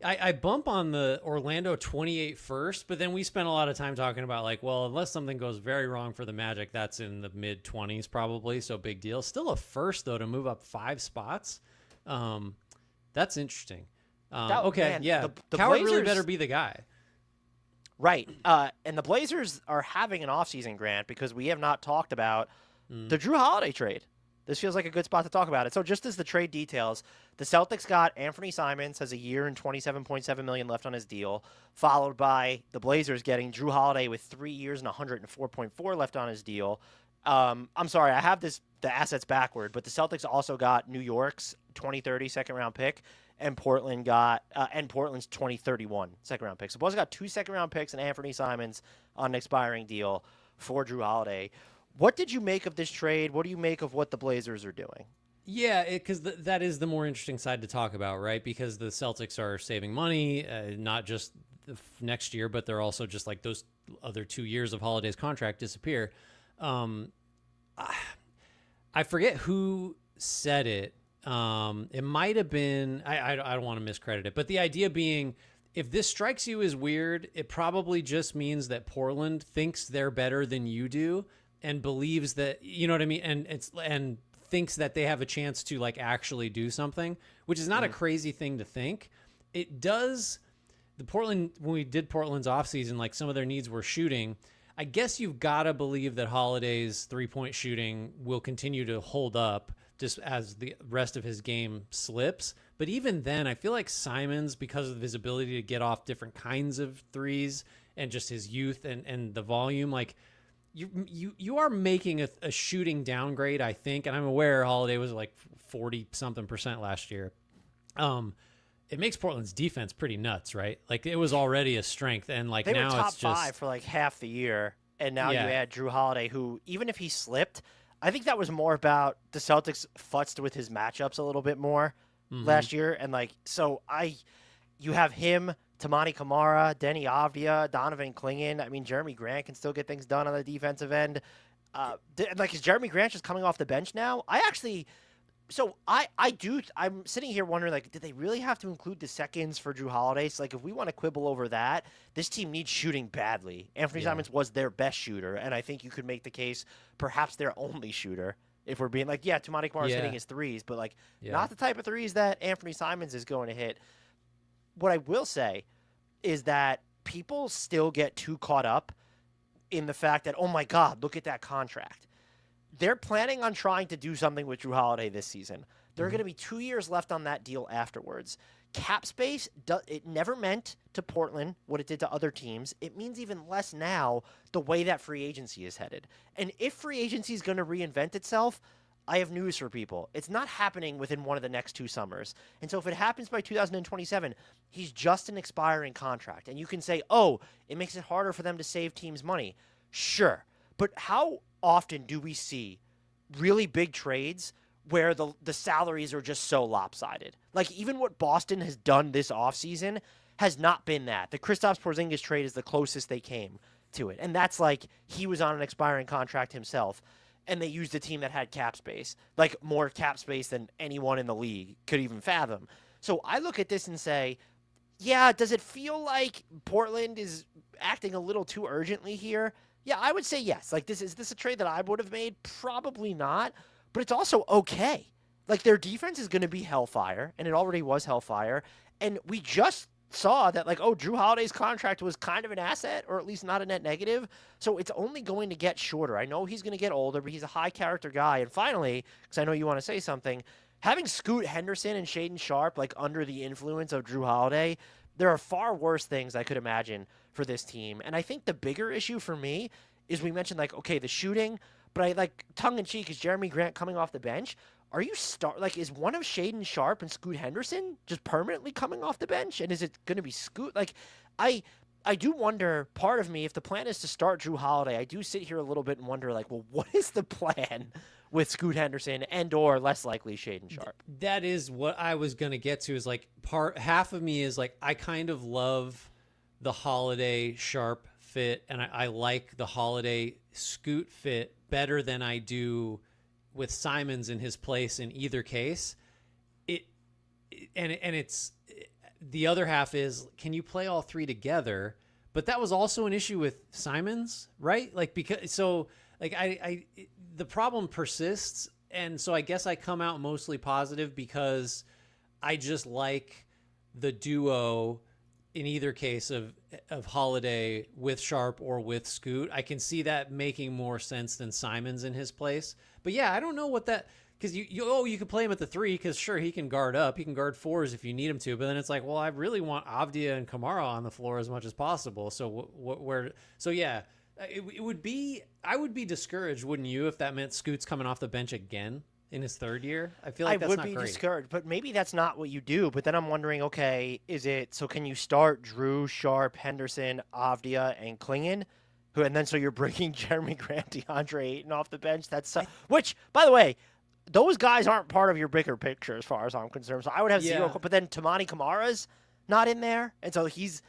Speaker 2: I bump on the Orlando 28 first, but then we spent a lot of time talking about like, well, unless something goes very wrong for the Magic, that's in the mid 20s probably. So big deal. Still a first though to move up 5 spots. That's interesting. The Coward
Speaker 1: Blazers,
Speaker 2: really better be the guy.
Speaker 1: Right. And the Blazers are having an offseason, Grant, because we have not talked about the Jrue Holiday trade. This feels like a good spot to talk about it. So just as the trade details, the Celtics got Anthony Simons, has a year and $27.7 million left on his deal, followed by the Blazers getting Jrue Holiday with 3 years and $104.4 left on his deal. I'm sorry, I have the assets backward, but the Celtics also got New York's 2030 second-round pick, and Portland's 2031 second-round pick. So Blazers got 2 second-round picks and Anthony Simons on an expiring deal for Jrue Holiday. What did you make of this trade? What do you make of what the Blazers are doing?
Speaker 2: Yeah, because that is the more interesting side to talk about, right? Because the Celtics are saving money, not just next year, but they're also just like those other 2 years of Holiday's contract disappear. I forget who said it. It might have been, I don't want to miscredit it, but the idea being, if this strikes you as weird, it probably just means that Portland thinks they're better than you do and believes that, you know what I mean? And thinks that they have a chance to like actually do something, which is not a crazy thing to think. It does. When we did Portland's offseason, like some of their needs were shooting. I guess you've got to believe that Holiday's 3-point shooting will continue to hold up just as the rest of his game slips. But even then, I feel like Simons, because of his ability to get off different kinds of threes and just his youth and the volume, like you are making a shooting downgrade, I think. And I'm aware Holiday was like 40-something% last year. It makes Portland's defense pretty nuts, right? Like it was already a strength, and like
Speaker 1: they
Speaker 2: now
Speaker 1: were top
Speaker 2: it's just
Speaker 1: 5 for like half the year, and now you add Jrue Holiday, who even if he slipped, I think that was more about the Celtics futzed with his matchups a little bit more last year, and like you have him, Tamani Kamara, Denny Avdia, Donovan Clingan. I mean, Jeremy Grant can still get things done on the defensive end. Is Jeremy Grant just coming off the bench now? I actually So I'm sitting here wondering, like, did they really have to include the seconds for Jrue Holiday? So, like, if we want to quibble over that, this team needs shooting badly. Anthony
Speaker 2: Yeah.
Speaker 1: Simons was their best shooter, and I think you could make the case perhaps their only shooter. If we're being like, yeah, Tamani Kamara's hitting his threes, but like not the type of threes that Anthony Simons is going to hit. What I will say is that people still get too caught up in the fact that, oh my God, look at that contract. They're planning on trying to do something with Jrue Holiday this season. There are going to be 2 years left on that deal afterwards. Cap space, it never meant to Portland what it did to other teams. It means even less now the way that free agency is headed. And if free agency is going to reinvent itself, I have news for people. It's not happening within one of the next 2 summers. And so if it happens by 2027, he's just an expiring contract. And you can say, oh, it makes it harder for them to save teams money. Sure. But how often do we see really big trades where the salaries are just so lopsided? Like, even what Boston has done this offseason has not been that. The Kristaps Porzingis trade is the closest they came to it. And that's like he was on an expiring contract himself, and they used a team that had cap space, like more cap space than anyone in the league could even fathom. So I look at this and say, yeah, does it feel like Portland is acting a little too urgently here? Yeah, I would say yes. Like, is this a trade that I would have made? Probably not. But it's also okay. Like, their defense is going to be hellfire, and it already was hellfire. And we just saw that, like, oh, Jrue Holiday's contract was kind of an asset, or at least not a net negative. So it's only going to get shorter. I know he's going to get older, but he's a high-character guy. And finally, because I know you want to say something, having Scoot Henderson and Shaedon Sharpe, like, under the influence of Jrue Holiday, there are far worse things I could imagine for this team. And I think the bigger issue for me is we mentioned, like, okay, the shooting, but I like tongue-in-cheek, is Jeremy Grant coming off the bench? Are you is one of Shaedon Sharpe and Scoot Henderson just permanently coming off the bench? And is it going to be Scoot? Like, I do wonder, part of me, if the plan is to start Jrue Holiday, I do sit here a little bit and wonder, like, well, what is the plan with Scoot Henderson and or less likely Shaedon Sharpe?
Speaker 2: That is what I was going to get to, is like half of me is like, I kind of love the Holiday Sharpe fit, and I like the Holiday Scoot fit better than I do with Simons in his place in either case. It's the other half is, can you play all three together? But that was also an issue with Simons, right? Like, because so like the problem persists, and so I guess I come out mostly positive because I just like the duo in either case of Holiday with Sharpe or with Scoot. I can see that making more sense than Simons in his place. But yeah, I don't know what that, because you could play him at the 3 because sure, he can guard up, he can guard 4s if you need him to. But then it's like, well, I really want Avdia and Kamara on the floor as much as possible. So So yeah, it would be, I would be discouraged, wouldn't you, if that meant Scoot's coming off the bench again in his 3rd year? I feel like that's not great.
Speaker 1: I would be discouraged, but maybe that's not what you do. But then I'm wondering, okay, so can you start Jrue, Sharpe, Henderson, Avdia, and Klingon? And then so you're bringing Jeremy Grant, DeAndre Ayton off the bench? Which, by the way, those guys aren't part of your bigger picture as far as I'm concerned. So I would have zero. But then Tamani Kamara's not in there, and so he's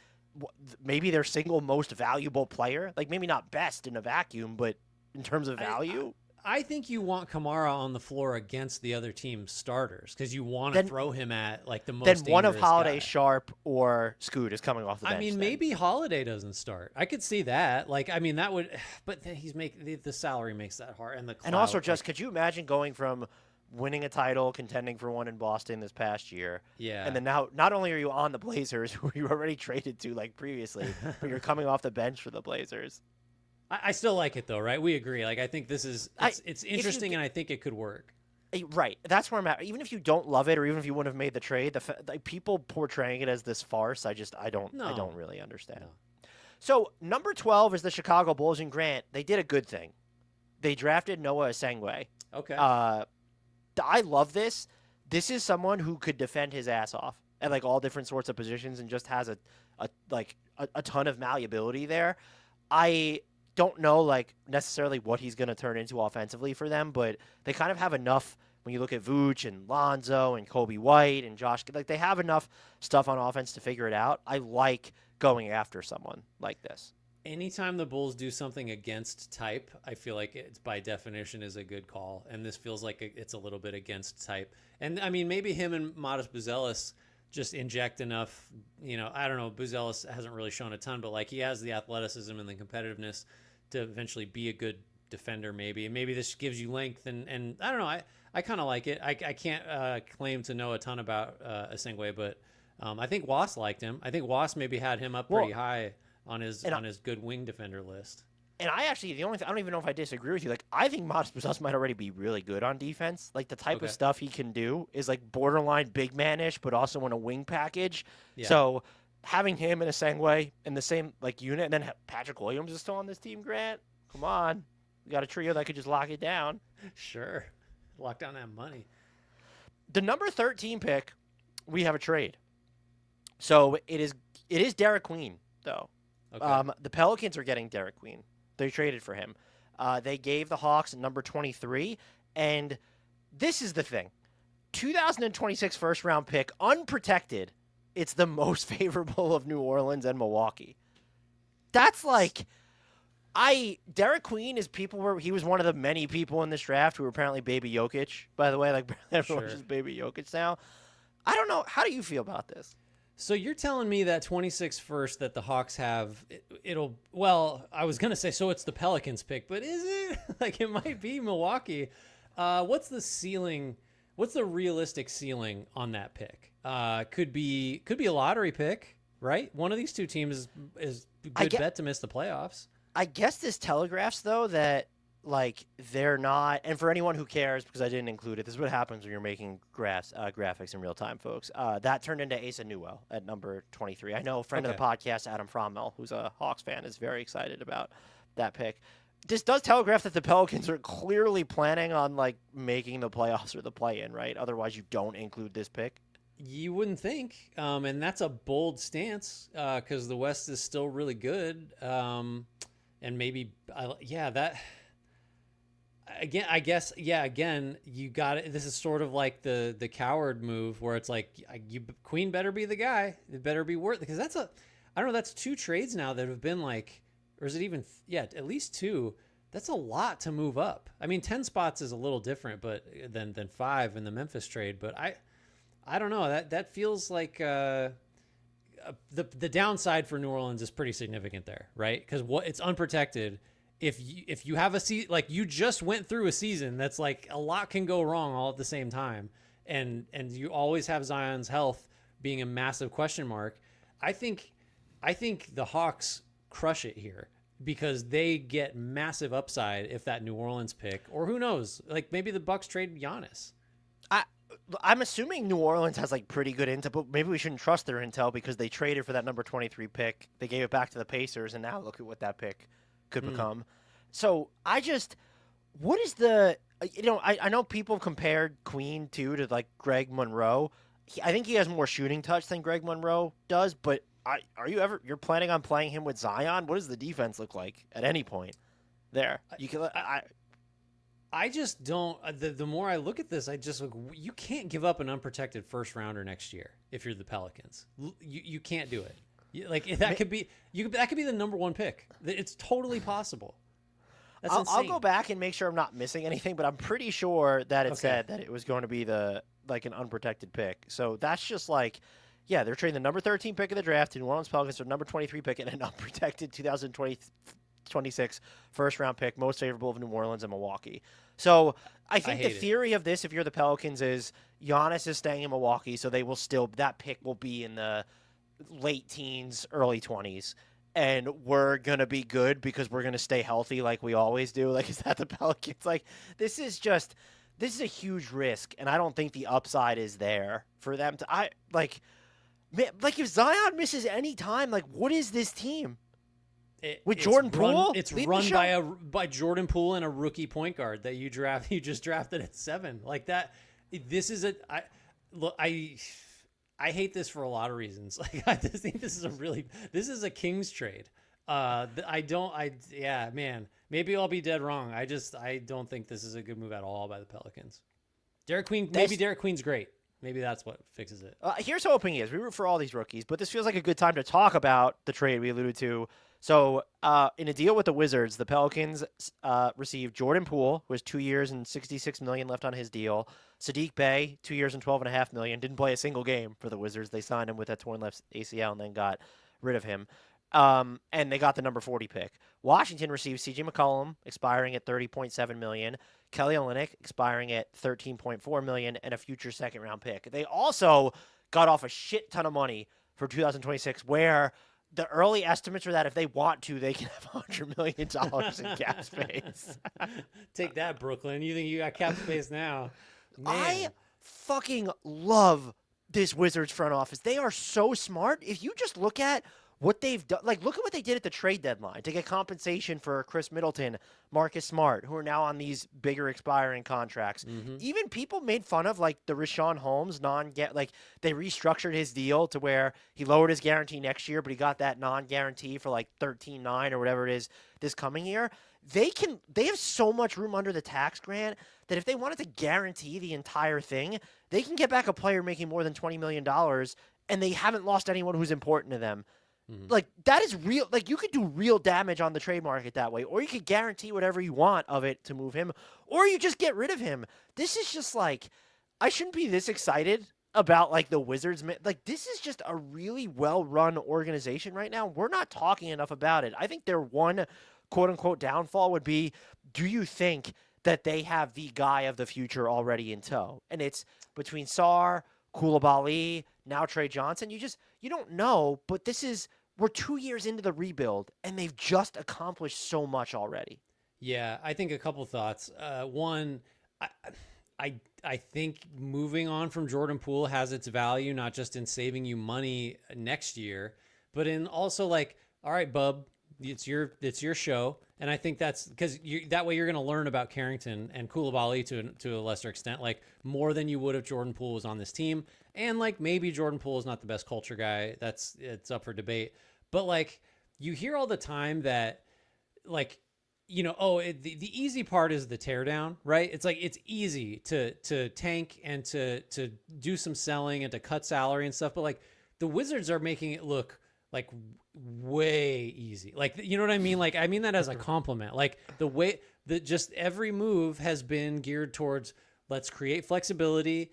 Speaker 1: maybe their single most valuable player. Like, maybe not best in a vacuum, but in terms of value.
Speaker 2: I think you want Kamara on the floor against the other team's starters because you want to throw him at like the most dangerous
Speaker 1: Then one of Holiday,
Speaker 2: guy.
Speaker 1: Sharpe, or Scoot is coming off the bench.
Speaker 2: I mean, maybe Holiday doesn't start. I could see that. Like, I mean, that would, but then the salary makes that hard, and the clout,
Speaker 1: and also just could you imagine going from winning a title, contending for one in Boston this past year, and then now not only are you on the Blazers, who you already traded to like previously, but you're coming off the bench for the Blazers.
Speaker 2: I still like it though, right? We agree. Like, I think this is it's interesting, and I think it could work.
Speaker 1: Right, that's where I'm at. Even if you don't love it, or even if you wouldn't have made the trade, like, people portraying it as this farce, I don't really understand. No. So number 12 is the Chicago Bulls, and Grant, they did a good thing. They drafted Noah Essengue.
Speaker 2: Okay.
Speaker 1: I love this. This is someone who could defend his ass off at like all different sorts of positions, and just has a ton of malleability there. I don't know like necessarily what he's going to turn into offensively for them, but they kind of have enough when you look at Vooch and Lonzo and Kobe White and Josh. Like, they have enough stuff on offense to figure it out. I like going after someone like this.
Speaker 2: Anytime the Bulls do something against type, I feel like it's by definition is a good call. And this feels like it's a little bit against type. And I mean, maybe him and Modest Buzelis just inject enough, I don't know. Buzelis hasn't really shown a ton, but like he has the athleticism and the competitiveness to eventually be a good defender maybe. And maybe this gives you length and I don't know. I kind of like it. I can't claim to know a ton about Essengue, but I think Was liked him. I think Was maybe had him up pretty high on his good wing defender list.
Speaker 1: And I actually, I don't even know if I disagree with you. Like, I think Modest Buzelis might already be really good on defense. Like, the type of stuff he can do is like borderline big man-ish, but also in a wing package. Yeah. So having him and Essengue in the same like unit, and then Patrick Williams is still on this team, Grant. Come on, we got a trio that could just lock it down.
Speaker 2: Sure, lock down that money.
Speaker 1: The number 13 pick, we have a trade. So it is Derik Queen though. Okay. The Pelicans are getting Derik Queen. They traded for him. They gave the Hawks number 23, and this is the thing. 2026 first-round pick, unprotected, it's the most favorable of New Orleans and Milwaukee. That's like... Derik Queen he was one of the many people in this draft who were apparently Baby Jokic, by the way. Like, everyone's just Baby Jokic now. I don't know. How do you feel about this?
Speaker 2: So you're telling me that 26 first that the Hawks have, I was going to say, so it's the Pelicans pick, but is it? Like, it might be Milwaukee. What's the ceiling? What's the realistic ceiling on that pick? Could be a lottery pick, right? One of these two teams is a good bet to miss the playoffs.
Speaker 1: I guess this telegraphs, though, that like they're not, and for anyone who cares, because I didn't include it, this is what happens when you're making graphics in real time, folks. That turned into Asa Newell at number 23. I know a friend of the podcast, Adam Frommel, who's a Hawks fan, is very excited about that pick. This does telegraph that the Pelicans are clearly planning on like making the playoffs or the play-in, right? Otherwise, you don't include this pick.
Speaker 2: You wouldn't think, and that's a bold stance because the West is still really good, and maybe that. Again, you got it. This is sort of like the coward move where it's like, Queen better be the guy. It better be worth it. Because I don't know, that's 2 trades now that have been like, or is it even, at least 2. That's a lot to move up. I mean, 10 spots is a little different, but than 5 in the Memphis trade. But I don't know. That feels like the downside for New Orleans is pretty significant there, right? Because it's unprotected. If you have a season, like you just went through a season that's like a lot can go wrong all at the same time, and you always have Zion's health being a massive question mark. I think the Hawks crush it here because they get massive upside if that New Orleans pick, or who knows, like maybe the Bucks trade Giannis.
Speaker 1: I'm assuming New Orleans has like pretty good intel, but maybe we shouldn't trust their intel because they traded for that number 23 pick. They gave it back to the Pacers, and now look at what that pick could become. So what is the, I know people compared Queen to like Greg Monroe. I think he has more shooting touch than Greg Monroe does, but you're planning on playing him with Zion? What does the defense look like at any point there?
Speaker 2: I just don't, the more I look at this, you can't give up an unprotected first rounder next year if you're the Pelicans. You can't do it. That could be the number 1 pick. It's totally possible. That's insane.
Speaker 1: I'll go back and make sure I'm not missing anything, but I'm pretty sure that it said that it was going to be an unprotected pick. So that's just like, they're trading the number 13 pick of the draft to New Orleans Pelicans for number 23 pick and an unprotected 2026 first round pick, most favorable of New Orleans and Milwaukee. So I think the theory of this, if you're the Pelicans, is Giannis is staying in Milwaukee, so that pick will be in the late teens, early 20s. And we're going to be good because we're going to stay healthy like we always do. Like, is that the Pelicans? Like, this is a huge risk, and I don't think the upside is there for them to if Zion misses any time, like, what is this team? With Jordan Poole?
Speaker 2: It's run by Jordan Poole and a rookie point guard that you just drafted at 7. Like that. This is I hate this for a lot of reasons. Like I just think this is a Kings trade. Maybe I'll be dead wrong. I don't think this is a good move at all by the Pelicans. Derik Queen's great. Maybe that's what fixes it.
Speaker 1: Here's hoping is we root for all these rookies, but this feels like a good time to talk about the trade we alluded to. So, in a deal with the Wizards, the Pelicans received Jordan Poole, who has 2 years and $66 million left on his deal. Saddiq Bey, 2 years and $12.5 million. Didn't play a single game for the Wizards. They signed him with that torn left ACL and then got rid of him. And they got the number 40 pick. Washington received C.J. McCollum, expiring at $30.7 million. Kelly Olynyk, expiring at $13.4 million, and a future second-round pick. They also got off a shit ton of money for 2026, where the early estimates are that if they want to, they can have $100 million in cap space.
Speaker 2: Take that, Brooklyn. You think you got cap space now? Man.
Speaker 1: I fucking love this Wizards front office. They are so smart. If you just look at what they've done, like, look at what they did at the trade deadline to get compensation for Chris Middleton, Marcus Smart, who are now on these bigger expiring contracts.
Speaker 2: Mm-hmm.
Speaker 1: Even people made fun of, like, the Richaun Holmes like, they restructured his deal to where he lowered his guarantee next year, but he got that non-guarantee for, like, 13.9 or whatever it is this coming year. They have so much room under the tax grant that if they wanted to guarantee the entire thing, they can get back a player making more than $20 million, and they haven't lost anyone who's important to them. Mm-hmm. Like, that is real. Like, you could do real damage on the trade market that way, or you could guarantee whatever you want of it to move him, or you just get rid of him. This is just like, I shouldn't be this excited about, like, the Wizards. Like, this is just a really well-run organization right now. We're not talking enough about it. I think their one quote-unquote downfall would be, do you think that they have the guy of the future already in tow? And it's between Sarr, Koulibaly, now Trey Johnson. You don't know, but we're 2 years into the rebuild, and they've just accomplished so much already.
Speaker 2: Yeah, I think a couple thoughts. One, I think moving on from Jordan Poole has its value, not just in saving you money next year, but in also, like, all right, bub, it's your show. And I think that's because that way you're going to learn about Carrington and Koulibaly to a lesser extent, like, more than you would if Jordan Poole was on this team. And, like, maybe Jordan Poole is not the best culture guy. It's up for debate. But, like, you hear all the time that, like, you know, the easy part is the teardown, right? It's like, it's easy to tank and to do some selling and to cut salary and stuff. But, like, the Wizards are making it look like way easy. Like, you know what I mean? Like, I mean that as a compliment. Like, the way that just every move has been geared towards, let's create flexibility.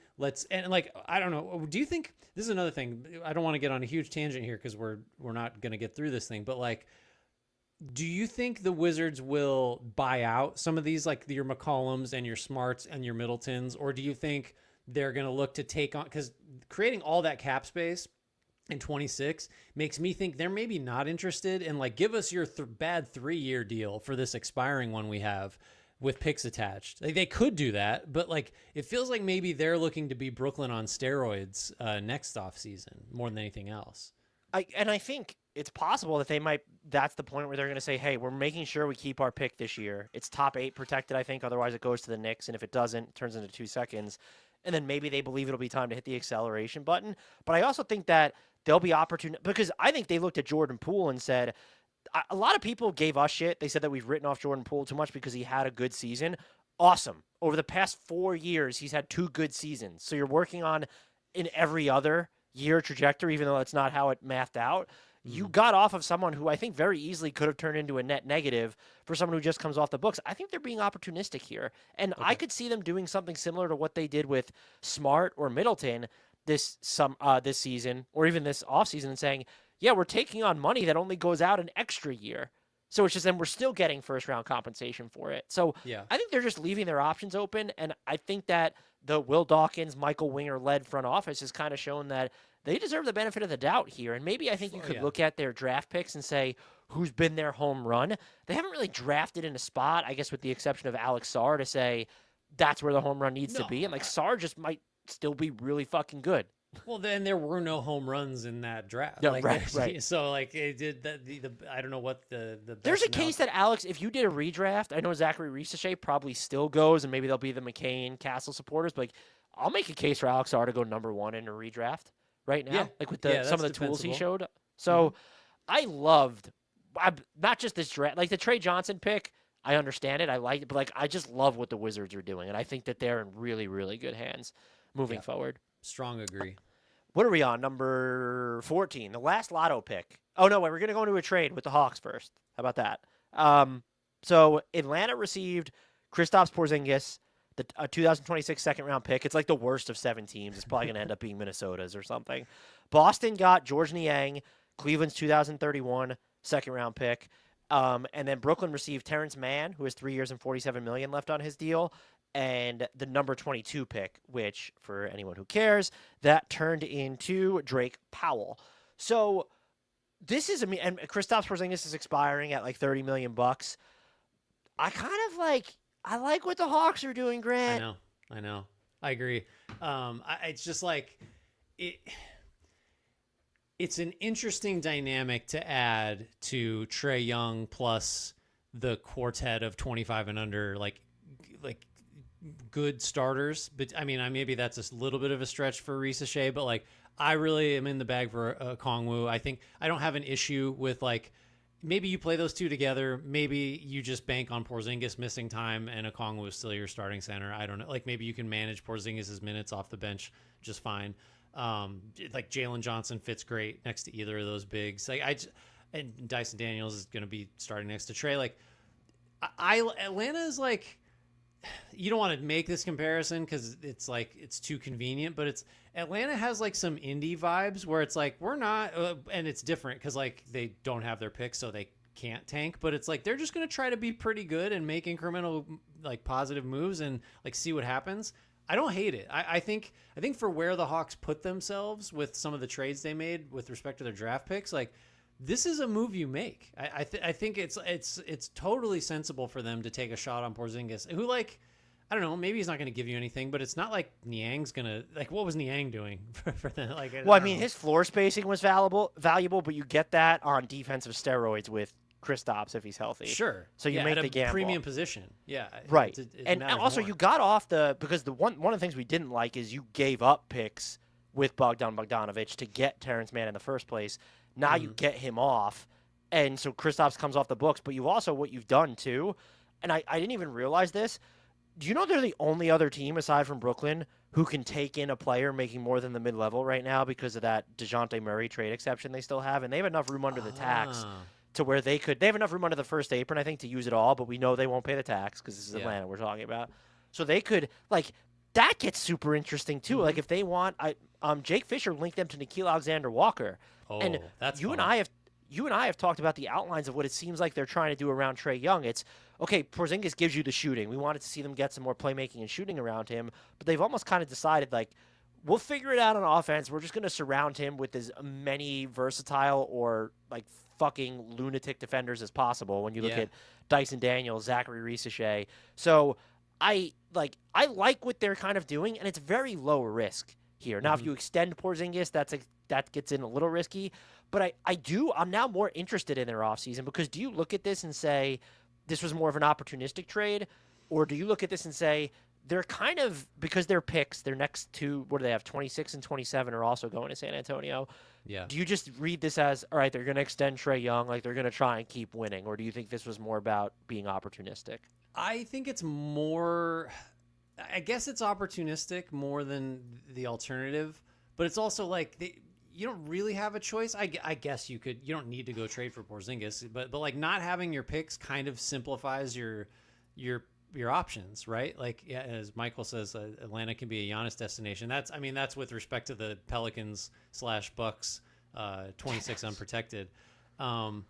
Speaker 2: And like, I don't know. Do you think this is another thing? I don't want to get on a huge tangent here because we're not going to get through this thing, but, like, do you think the Wizards will buy out some of these, like your McCollums and your Smarts and your Middletons? Or do you think they're going to look to take on, because creating all that cap space in 26 makes me think they're maybe not interested in, like, give us your bad 3-year deal for this expiring one we have with picks attached. Like, they could do that, but, like, it feels like maybe they're looking to be Brooklyn on steroids next offseason more than anything else.
Speaker 1: I think it's possible that that's the point where they're going to say, hey, we're making sure we keep our pick this year. It's top 8 protected, I think. Otherwise, it goes to the Knicks. And if it doesn't, it turns into 2 seconds. And then maybe they believe it'll be time to hit the acceleration button. But I also think that there'll be opportunity, because I think they looked at Jordan Poole and said, a lot of people gave us shit. They said that we've written off Jordan Poole too much because he had a good season. Awesome. Over the past 4 years, he's had 2 good seasons. So you're working on in every other year trajectory, even though that's not how it mathed out. You got off of someone who I think very easily could have turned into a net negative for someone who just comes off the books. I think they're being opportunistic here. And I could see them doing something similar to what they did with Smart or Middleton this season, or even this offseason, and saying, yeah, we're taking on money that only goes out an extra year. So it's just, and we're still getting first-round compensation for it. So yeah. I think they're just leaving their options open, and I think that the Will Dawkins, Michael Winger-led front office has kind of shown that they deserve the benefit of the doubt here. And maybe I think you could look at their draft picks and say, who's been their home run? They haven't really drafted in a spot, I guess with the exception of Alex Sarr, to say that's where the home run needs to be. And, like, Sarr just might still be really fucking good.
Speaker 2: Well, then there were no home runs in that draft.
Speaker 1: Yeah, like, right.
Speaker 2: So, like, it did the I don't know what the
Speaker 1: there's a case that, Alex, if you did a redraft, I know Zachary Risache probably still goes, and maybe they'll be the McCain Castle supporters, but, like, I'll make a case for Alex Sarr to go number 1 in a redraft right now, like with some of the tools he showed. So I loved not just this draft, like the Trey Johnson pick. I understand it, I like it, but, like, I just love what the Wizards are doing, and I think that they're in really, really good hands moving forward.
Speaker 2: Strong agree.
Speaker 1: What are we on? Number 14, the last lotto pick. Oh, no, wait, we're going to go into a trade with the Hawks first. How about that? So Atlanta received Kristaps Porzingis, a 2026 second-round pick. It's like the worst of 7 teams. It's probably going to end up being Minnesota's or something. Boston got George Niang, Cleveland's 2031 second-round pick. And then Brooklyn received Terrence Mann, who has 3 years and $47 million left on his deal, and the number 22 pick, which, for anyone who cares, that turned into Drake Powell. So this is, and Kristaps Porzingis is expiring at like $30 million. I kind of I like what the Hawks are doing, Grant.
Speaker 2: I know. I agree. It's just like it's an interesting dynamic to add to Trae Young plus the quartet of 25 and under, like good starters. But I mean, maybe that's a little bit of a stretch for Risa, but like I really am in the bag for Kongwu. I think I don't have an issue with like maybe you play those two together. Maybe you just bank on Porzingis missing time and Okongwu is still your starting center. I don't know. Like maybe you can manage Porzingis' minutes off the bench just fine. Like Jalen Johnson fits great next to either of those bigs. And Dyson Daniels is going to be starting next to Trae. Like Atlanta is like, you don't want to make this comparison because it's like it's too convenient, but Atlanta has like some indie vibes where it's like we're not, and it's different because like they don't have their picks, so they can't tank. But it's like they're just going to try to be pretty good and make incremental like positive moves and like see what happens. I don't hate it. I think for where the Hawks put themselves with some of the trades they made with respect to their draft picks, like this is a move you make. I think it's totally sensible for them to take a shot on Porzingis, who like, I don't know, maybe he's not going to give you anything, but it's not like Niang's going to, like, what was Niang doing for them? Like,
Speaker 1: well, I mean, his floor spacing was valuable, but you get that on defensive steroids with Kristaps if he's healthy.
Speaker 2: Sure.
Speaker 1: So you make
Speaker 2: at
Speaker 1: the gamble.
Speaker 2: Premium position. Yeah.
Speaker 1: Right.
Speaker 2: It
Speaker 1: and also
Speaker 2: more.
Speaker 1: you got off because one of the things we didn't like is you gave up picks with Bogdanovich to get Terrence Mann in the first place. Now you get him off, and so Kristaps comes off the books. But you also, what you've done too, and I didn't even realize this, do you know they're the only other team aside from Brooklyn who can take in a player making more than the mid-level right now because of that DeJounte Murray trade exception they still have, and they have enough room under the tax to where they have enough room under the first apron, I think, to use it all, but we know they won't pay the tax because this is Atlanta we're talking about. So they could, like, that gets super interesting too. Like if they want, Jake Fisher linked them to Nickeil Alexander-Walker.
Speaker 2: Oh,
Speaker 1: and
Speaker 2: that's
Speaker 1: you
Speaker 2: fun.
Speaker 1: and I have talked about the outlines of what it seems like they're trying to do around Trae Young. It's, okay, Porzingis gives you the shooting. We wanted to see them get some more playmaking and shooting around him, but they've almost kind of decided, like, we'll figure it out on offense. We're just going to surround him with as many versatile or, like, fucking lunatic defenders as possible when you look at Dyson Daniels, Zachary Risa. So I like what they're kind of doing, and it's very low risk here. Now, if you extend Porzingis, that gets in a little risky. But I'm now more interested in their offseason because do you look at this and say this was more of an opportunistic trade, or do you look at this and say they're kind of, because their picks, their next two, what do they have, 26 and 27 are also going to San Antonio?
Speaker 2: Yeah.
Speaker 1: Do you just read this as, all right, they're going to extend Trae Young, like they're going to try and keep winning, or do you think this was more about being opportunistic?
Speaker 2: I think it's more, I guess it's opportunistic more than the alternative, but it's also like you don't really have a choice. I guess you don't need to go trade for Porzingis, but like not having your picks kind of simplifies your options, right? Like, yeah, as Michael says, Atlanta can be a Giannis destination. That's with respect to the Pelicans / Bucks, 26 unprotected. Early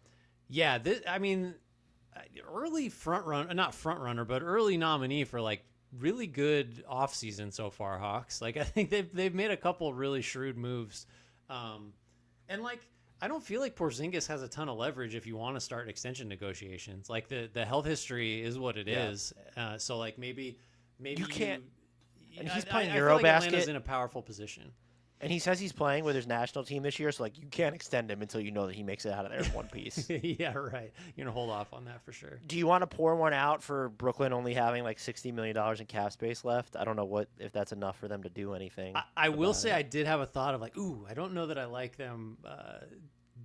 Speaker 2: not front runner, but early nominee for like really good offseason so far, Hawks. Like, I think they've made a couple really shrewd moves. And like, I don't feel like Porzingis has a ton of leverage if you want to start extension negotiations. Like the health history is what it is. So like maybe
Speaker 1: you can't. And he's
Speaker 2: I
Speaker 1: playing
Speaker 2: feel like
Speaker 1: Eurobasket.
Speaker 2: Atlanta's in a powerful position.
Speaker 1: And he says he's playing with his national team this year, so like you can't extend him until you know that he makes it out of there in one piece.
Speaker 2: Yeah, right. You're gonna hold off on that for sure.
Speaker 1: Do you want to pour one out for Brooklyn only having like $60 million in cap space left? I don't know if that's enough for them to do anything.
Speaker 2: I will say I did have a thought of like, ooh, I don't know that I like them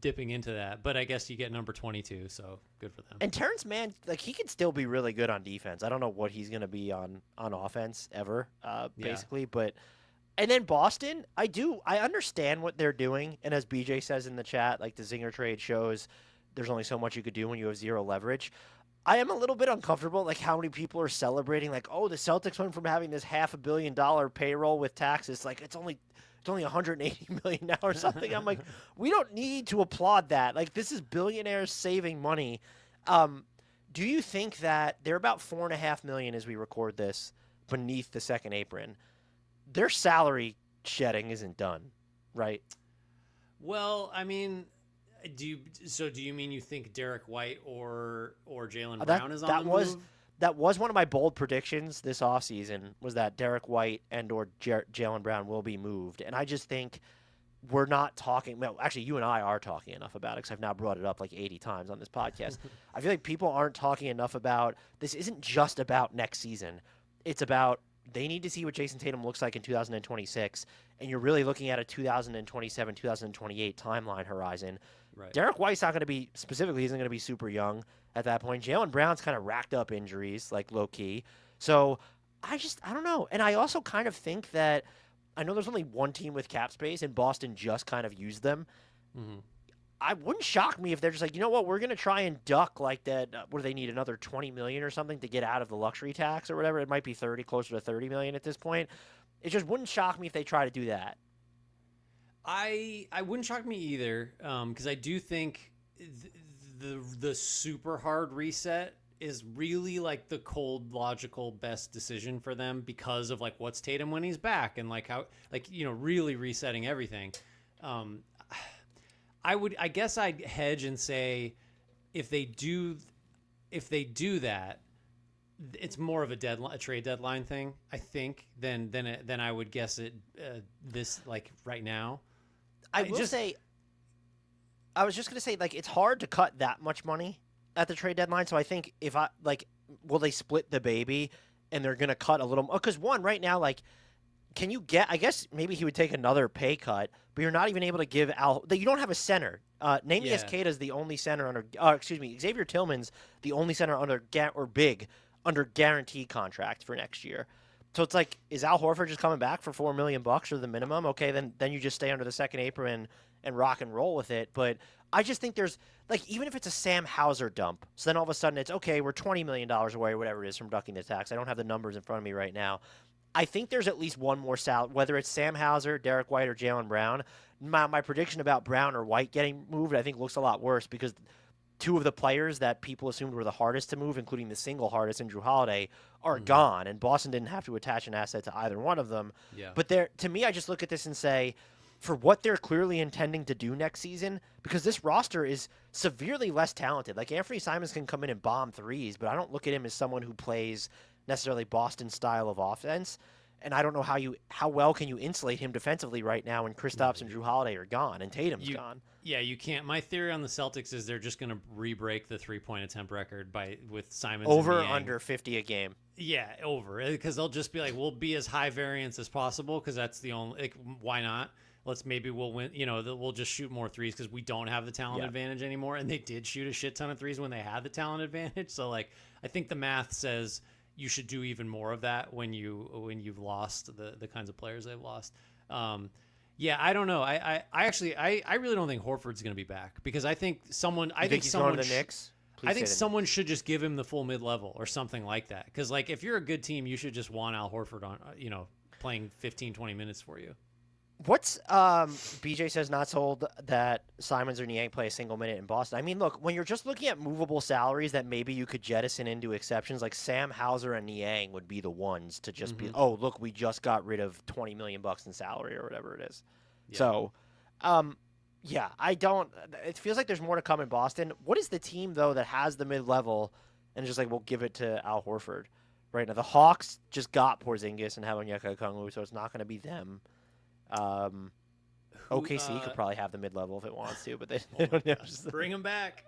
Speaker 2: dipping into that, but I guess you get number 22, so good for them.
Speaker 1: And Terrence Mann, like he could still be really good on defense. I don't know what he's gonna be on offense ever, basically, but. And then Boston, I understand what they're doing. And as BJ says in the chat, like the Zinger trade shows there's only so much you could do when you have zero leverage. I am a little bit uncomfortable, like how many people are celebrating, like, oh, the Celtics went from having this $500 million payroll with taxes, like it's only 180 million now or something. I'm like, we don't need to applaud that. Like, this is billionaires saving money. Do you think that they're about $4.5 million as we record this beneath the second apron? Their salary shedding isn't done, right?
Speaker 2: Well, I mean, do you mean you think Derek White or Jaylen Brown is on the move?
Speaker 1: That was one of my bold predictions this offseason, was that Derek White and or Jaylen Brown will be moved. And I just think we're not talking – well, actually, you and I are talking enough about it because I've now brought it up like 80 times on this podcast. I feel like people aren't talking enough about – this isn't just about next season. It's about they need to see what Jason Tatum looks like in 2026, and you're really looking at a 2027, 2028 timeline horizon.
Speaker 2: Right.
Speaker 1: Derek White's not going to be – specifically, isn't going to be super young at that point. Jaylen Brown's kind of racked up injuries, like low-key. So I don't know. And I also kind of think that – I know there's only one team with cap space, and Boston just kind of used them.
Speaker 2: Mm-hmm.
Speaker 1: I wouldn't shock me if they're just like, you know what, we're going to try and duck like that. What do they need, another $20 million or something to get out of the luxury tax or whatever? It might be 30, closer to $30 million at this point. It just wouldn't shock me if they try to do that.
Speaker 2: I wouldn't shock me either, because I do think the super hard reset is really like the cold, logical best decision for them because of like what's Tatum when he's back and like how, like, you know, really resetting everything. I guess I'd hedge and say if they do that, it's more of a trade deadline thing, I think, than I would guess it this like right now.
Speaker 1: I was just going to say, like, it's hard to cut that much money at the trade deadline. So I think will they split the baby and they're going to cut a little more? Because one, right now, like, can you get, I guess maybe he would take another pay cut, but you're not even able to give you don't have a center. Namias Keita is the only center under, Xavier Tillman's the only center under guarantee contract for next year. So it's like, is Al Horford just coming back for $4 million or the minimum? Okay, then you just stay under the second apron and rock and roll with it. But I just think there's, like, even if it's a Sam Hauser dump, so then all of a sudden it's, okay, we're $20 million away or whatever it is from ducking the tax. I don't have the numbers in front of me right now. I think there's at least one more salary, whether it's Sam Hauser, Derek White, or Jaylen Brown. My prediction about Brown or White getting moved, I think, looks a lot worse because two of the players that people assumed were the hardest to move, including the single hardest in Jrue Holiday, are gone, and Boston didn't have to attach an asset to either one of them.
Speaker 2: Yeah.
Speaker 1: But to me, I just look at this and say, for what they're clearly intending to do next season, because this roster is severely less talented. Like, Anthony Simons can come in and bomb threes, but I don't look at him as someone who plays necessarily Boston style of offense. And I don't know how well can you insulate him defensively right now when Kristaps and Jrue Holiday are gone and Tatum's gone.
Speaker 2: Yeah, you can't. My theory on the Celtics is they're just going to re-break the 3-point attempt record with Simons
Speaker 1: over
Speaker 2: and Niang.
Speaker 1: Under 50 a game.
Speaker 2: Yeah, over, because they'll just be like, we'll be as high variance as possible because that's the only. Like, why not? We'll win. You know, we'll just shoot more threes because we don't have the talent advantage anymore. And they did shoot a shit ton of threes when they had the talent advantage. So like, I think the math says you should do even more of that when you've lost the kinds of players they've lost. Yeah, I don't know. I really don't think Horford's going to be back because I think someone. I think
Speaker 1: he's
Speaker 2: someone.
Speaker 1: Going to the Knicks?
Speaker 2: I think someone should just give him the full mid-level or something like that. Because like, if you're a good team, you should just want Al Horford on, playing 15, 20 minutes for you.
Speaker 1: What's BJ says not sold that Simons or Niang play a single minute in Boston. I mean, look, when you're just looking at movable salaries that maybe you could jettison into exceptions, like Sam Hauser and Niang would be the ones to just be, oh, look, we just got rid of $20 million in salary or whatever it is. Yeah. So, I don't. It feels like there's more to come in Boston. What is the team though that has the mid-level and just like we'll give it to Al Horford right now? The Hawks just got Porzingis and Onyeka Okongwu, so it's not going to be them. OKC could probably have the mid-level if it wants to, but they don't know.
Speaker 2: Bring him back.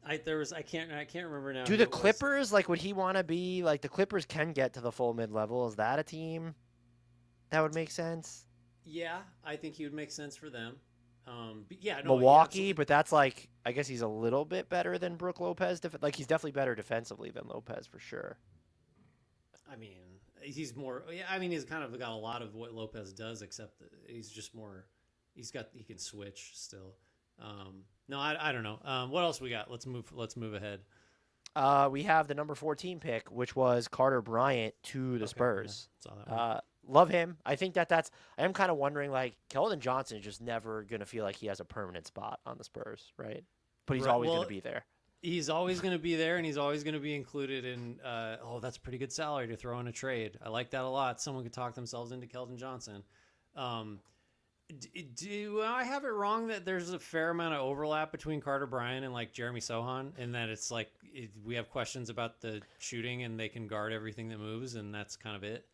Speaker 2: I can't remember now.
Speaker 1: Do the Clippers would he want to be like the Clippers can get to the full mid-level? Is that a team that would make sense?
Speaker 2: Yeah, I think he would make sense for them.
Speaker 1: Milwaukee, but that's like I guess he's a little bit better than Brook Lopez. He's definitely better defensively than Lopez for sure.
Speaker 2: I mean, He's more. Yeah, I mean, he's kind of got a lot of what Lopez does, except that he's just more. He can switch still. No, I don't know. What else we got? Let's move ahead.
Speaker 1: We have the number 14 pick, which was Carter Bryant to the Spurs.
Speaker 2: Yeah, saw that one.
Speaker 1: Love him. I think that's. I am kind of wondering, like, Keldon Johnson is just never going to feel like he has a permanent spot on the Spurs, right? But he's always going to be there.
Speaker 2: He's always going to be there, and he's always going to be included in, that's a pretty good salary to throw in a trade. I like that a lot. Someone could talk themselves into Keldon Johnson. Do I have it wrong that there's a fair amount of overlap between Carter Bryant and, like, Jeremy Sohan, and that it's like we have questions about the shooting and they can guard everything that moves, and that's kind of it?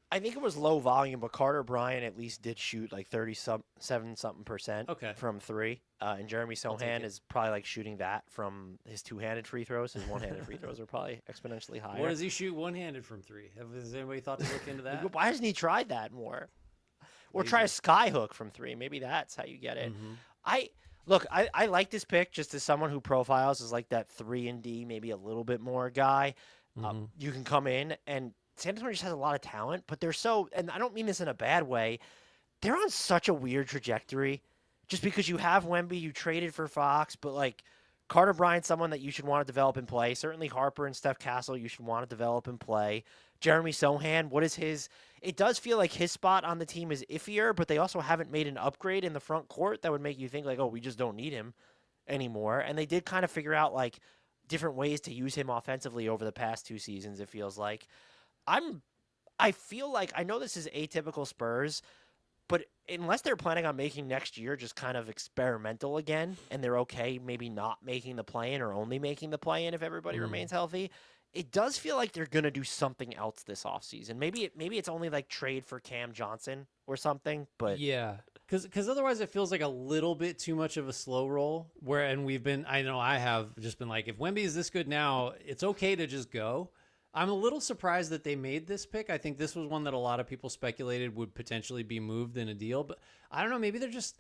Speaker 1: I think it was low volume, but Carter Bryant at least did shoot like 37-something% from three. And Jeremy Sohan is probably like shooting that from his two-handed free throws. His one-handed free throws are probably exponentially higher.
Speaker 2: What does he shoot one-handed from three? Has anybody thought to look into that?
Speaker 1: Why hasn't he tried that more? Or try a sky hook from three. Maybe that's how you get it. Mm-hmm. I like this pick just as someone who profiles as like that 3-and-D, maybe a little bit more guy. Mm-hmm. You can come in and San Antonio just has a lot of talent, but they're so, and I don't mean this in a bad way, they're on such a weird trajectory. Just because you have Wemby, you traded for Fox, but like Carter Bryant's someone that you should want to develop and play. Certainly Harper and Steph Castle, you should want to develop and play. Jeremy Sohan, what is his? It does feel like his spot on the team is iffier, but they also haven't made an upgrade in the front court that would make you think like, oh, we just don't need him anymore. And they did kind of figure out like different ways to use him offensively over the past 2 seasons, it feels like. I feel like, I know this is atypical Spurs, but unless they're planning on making next year just kind of experimental again, and they're okay maybe not making the play-in or only making the play-in if everybody remains healthy, it does feel like they're going to do something else this offseason. Maybe it's only like trade for Cam Johnson or something, but
Speaker 2: yeah. Because otherwise it feels like a little bit too much of a slow roll. I know I have just been like, if Wemby is this good now, it's okay to just go. I'm a little surprised that they made this pick. I think this was one that a lot of people speculated would potentially be moved in a deal, but I don't know. Maybe they're just,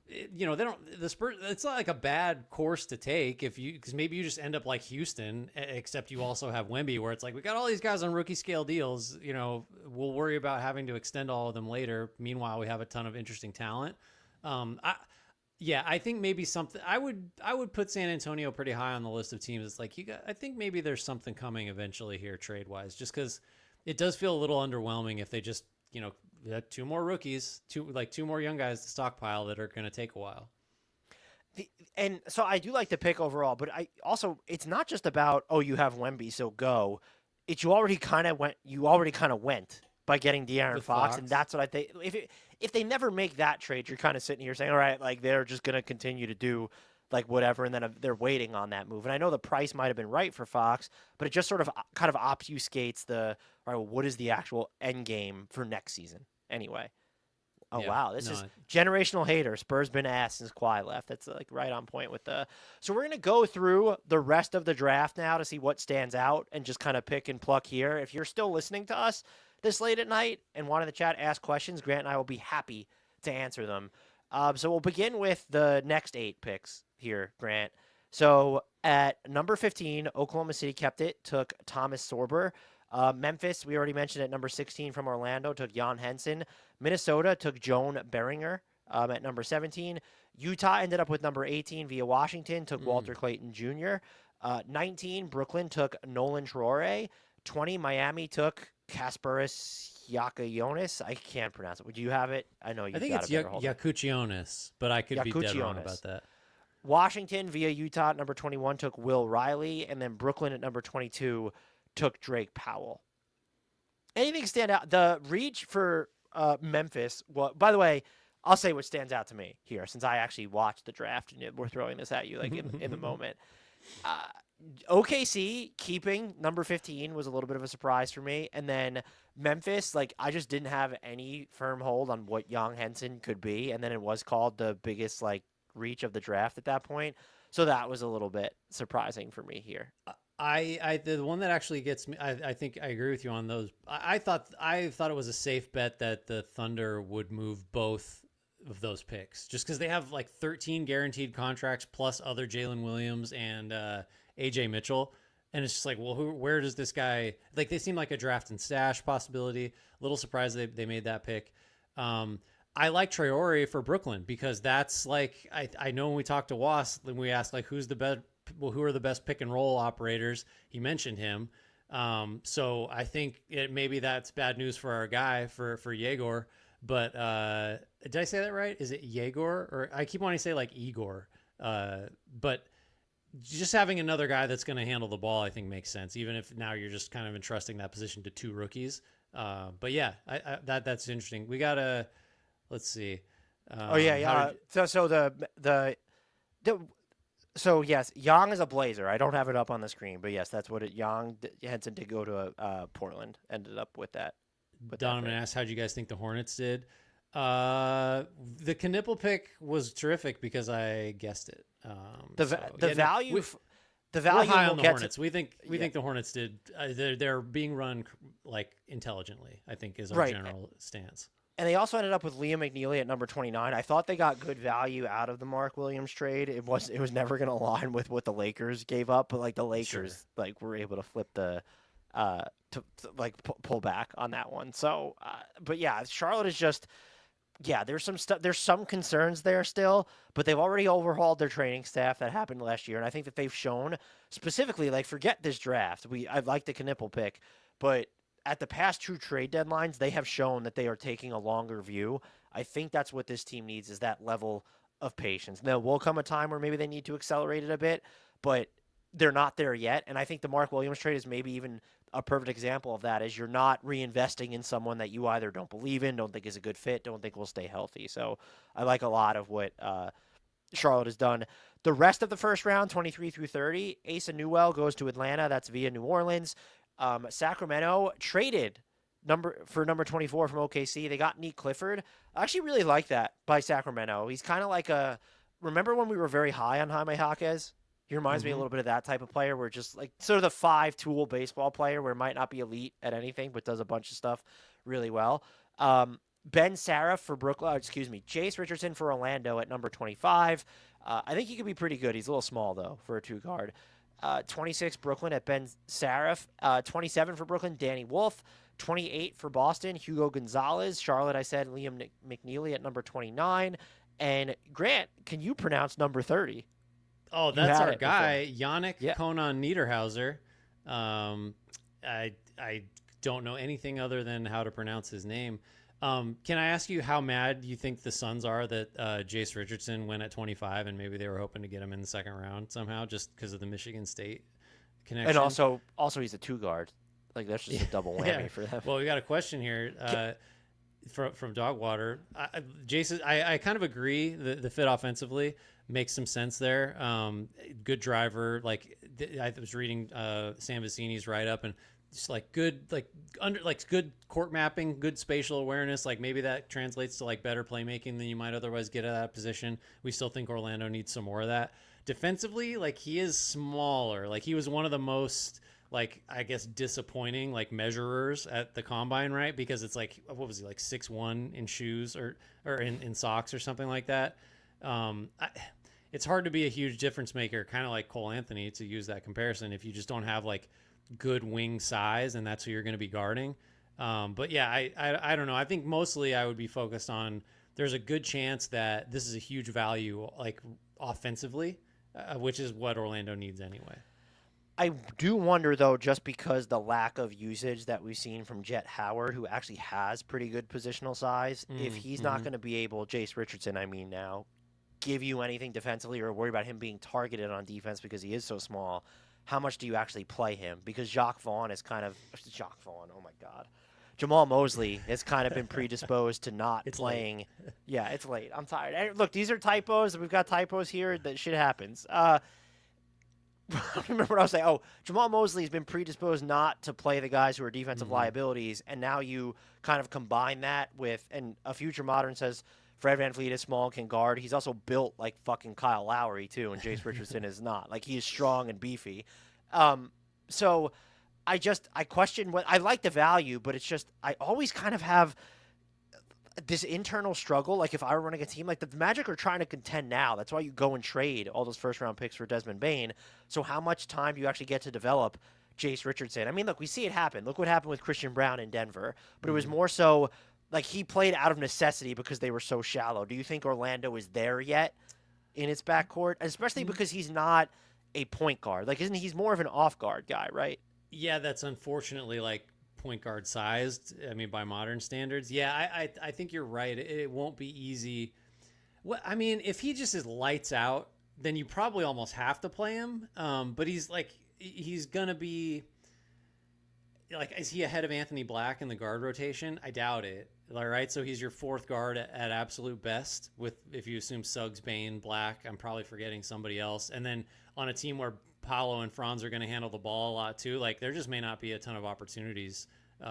Speaker 2: the Spurs, it's not like a bad course to take because maybe you just end up like Houston, except you also have Wemby where it's like, we got all these guys on rookie scale deals, we'll worry about having to extend all of them later. Meanwhile, we have a ton of interesting talent. I think maybe something I would put San Antonio pretty high on the list of teams. It's like I think maybe there's something coming eventually here trade wise, just because it does feel a little underwhelming if they just had 2 more rookies, 2 more young guys to stockpile that are going to take a while.
Speaker 1: And so I do like the pick overall, but it's not just about you have Wemby, so go. You already kind of went by getting De'Aaron Fox, and that's what I think. If they never make that trade, you're kind of sitting here saying, all right, like they're just going to continue to do like whatever, and then they're waiting on that move. And I know the price might have been right for Fox, but it just sort of kind of obfuscates all right, well, what is the actual end game for next season anyway? Oh, yeah, wow. This is generational hater. Spurs been ass since Kawhi left. That's like right on point with So we're going to go through the rest of the draft now to see what stands out and just kind of pick and pluck here. If you're still listening to us this late at night and want in the chat ask questions, Grant and I will be happy to answer them. So we'll begin with the next 8 picks here, Grant. So at number 15, Oklahoma City kept it, took Thomas Sorber. Memphis, we already mentioned at number 16 from Orlando, took Jan Henson. Minnesota took Joan Beringer at number 17. Utah ended up with number 18 via Washington, took Walter Clayton Jr. 19, Brooklyn took Nolan Traore. 20, Miami took Kasparis Yakionis. I can't pronounce it. Would you have it? I know you.
Speaker 2: I think it's Yakuchionis, but I could be dead wrong about that.
Speaker 1: Washington via Utah at number 21 took Will Riley, and then Brooklyn at number 22 took Drake Powell. Anything stand out? The reach for Memphis. Well, by the way, I'll say what stands out to me here, since I actually watched the draft and we're throwing this at you like in the moment. OKC keeping number 15 was a little bit of a surprise for me. And then Memphis, like I just didn't have any firm hold on what Young Henson could be. And then it was called the biggest like reach of the draft at that point. So that was a little bit surprising for me here.
Speaker 2: The one that actually gets me, I think I agree with you on those. I thought it was a safe bet that the Thunder would move both of those picks just because they have like 13 guaranteed contracts plus other Jalen Williams and AJ Mitchell. And it's just like, well, where does this guy, like, they seem like a draft and stash possibility. A little surprised they made that pick. I like Traore for Brooklyn because that's like, I know when we talked to Was, when we asked like, who are the best pick and roll operators? He mentioned him. So I think maybe that's bad news for our guy for Egor. But did I say that right? Is it Egor? Or I keep wanting to say like Egor. But just having another guy that's going to handle the ball, I think makes sense, even if now you're just kind of entrusting that position to 2 rookies. But yeah, that's interesting. We got to, let's see.
Speaker 1: So yes, Young is a Blazer. I don't have it up on the screen, but yes, that's what Young Henson did go to Portland. Ended up with that.
Speaker 2: Donovan asked, how'd you guys think the Hornets did? The Knueppel pick was terrific because I guessed it.
Speaker 1: The value
Speaker 2: we're high on the Hornets. We think the Hornets did. They're being run like intelligently, I think, is our general stance.
Speaker 1: And they also ended up with Liam McNeely at number 29. I thought they got good value out of the Mark Williams trade. It was never going to align with what the Lakers gave up, but like the Lakers were able to flip the pull back on that one. So, but yeah, Charlotte is just. Yeah, there's some stuff. There's some concerns there still, but they've already overhauled their training staff. That happened last year, and I think that they've shown specifically, like, forget this draft. I like the Knueppel pick, but at the past 2 trade deadlines, they have shown that they are taking a longer view. I think that's what this team needs, is that level of patience. There will come a time where maybe they need to accelerate it a bit, but they're not there yet. And I think the Mark Williams trade is maybe even a perfect example of that, is you're not reinvesting in someone that you either don't believe in, don't think is a good fit, don't think will stay healthy. So I like a lot of what Charlotte has done. The rest of the first round, 23 through 30, Asa Newell goes to Atlanta. That's via New Orleans. Sacramento traded number 24 from OKC. They got Nick Clifford. I actually really like that by Sacramento. He's kind of like remember when we were very high on Jaime Jaquez? He reminds me a little bit of that type of player, where just like sort of the 5-tool baseball player, where it might not be elite at anything, but does a bunch of stuff really well. Ben Saraf for Brooklyn, Jace Richardson for Orlando at number 25. I think he could be pretty good. He's a little small though for a 2-guard. 26 Brooklyn at Ben Saraf. 27 for Brooklyn, Danny Wolf. 28 for Boston, Hugo Gonzalez. Charlotte, I said Liam McNeely at number 29. And Grant, can you pronounce number 30?
Speaker 2: Oh, that's our guy, Yannick Conan Niederhauser. I don't know anything other than how to pronounce his name. Can I ask you how mad you think the Suns are that Jace Richardson went at 25, and maybe they were hoping to get him in the second round somehow just because of the Michigan State connection?
Speaker 1: And also he's a 2-guard. Like, that's just a double whammy for them.
Speaker 2: Well, we got a question here from Dogwater. Jason, I kind of agree. The fit offensively makes some sense there. Good driver. Like, I was reading Sam Vecini's write-up, and just like good, good court mapping, good spatial awareness. Like, maybe that translates to like better playmaking than you might otherwise get at that position. We still think Orlando needs some more of that. Defensively, like, he is smaller. Like, he was one of the most, like, I guess, disappointing like measurers at the combine, right? Because it's like, what was he, like 6'1" in shoes or in socks or something like that. It's hard to be a huge difference maker, kind of like Cole Anthony, to use that comparison, if you just don't have like good wing size and that's who you're going to be guarding. But yeah, I don't know. I think mostly I would be focused on, there's a good chance that this is a huge value, like offensively, which is what Orlando needs anyway.
Speaker 1: I do wonder, though, just because the lack of usage that we've seen from Jet Howard, who actually has pretty good positional size, if he's not going to be able, Jace Richardson, now, give you anything defensively, or worry about him being targeted on defense because he is so small, how much do you actually play him? Because oh my God. Jamal Mosley has kind of been predisposed to not playing.
Speaker 2: Late.
Speaker 1: Yeah, it's late. I'm tired. And look, these are typos. We've got typos here. That shit happens. I don't remember what I was saying. Oh, Jamal Mosley has been predisposed not to play the guys who are defensive liabilities, and now you kind of combine that with, and a future modern says Fred VanVleet is small, can guard. He's also built like fucking Kyle Lowry too, and Jace Richardson is not. Like, he is strong and beefy. So I question what I like the value, but it's just I always kind of have this internal struggle, like if I were running a team, like the Magic are trying to contend now. That's why you go and trade all those first-round picks for Desmond Bane. So how much time do you actually get to develop Jace Richardson? I mean, look, we see it happen. Look what happened with Christian Brown in Denver. But it was more so like he played out of necessity because they were so shallow. Do you think Orlando is there yet in its backcourt? Especially because he's not a point guard. Like, isn't he's more of an off-guard guy, right?
Speaker 2: Yeah, that's unfortunately like point guard sized. I mean, by modern standards. Yeah, I think you're right. It won't be easy. Well, I mean, if he just is lights out, then you probably almost have to play him. But he's gonna be like, is he ahead of Anthony Black in the guard rotation? I doubt it. All right, so he's your fourth guard at absolute best. With if you assume Suggs, Bane, Black, I'm probably forgetting somebody else. And then on a team where Paolo and Franz are going to handle the ball a lot too, like there just may not be a ton of opportunities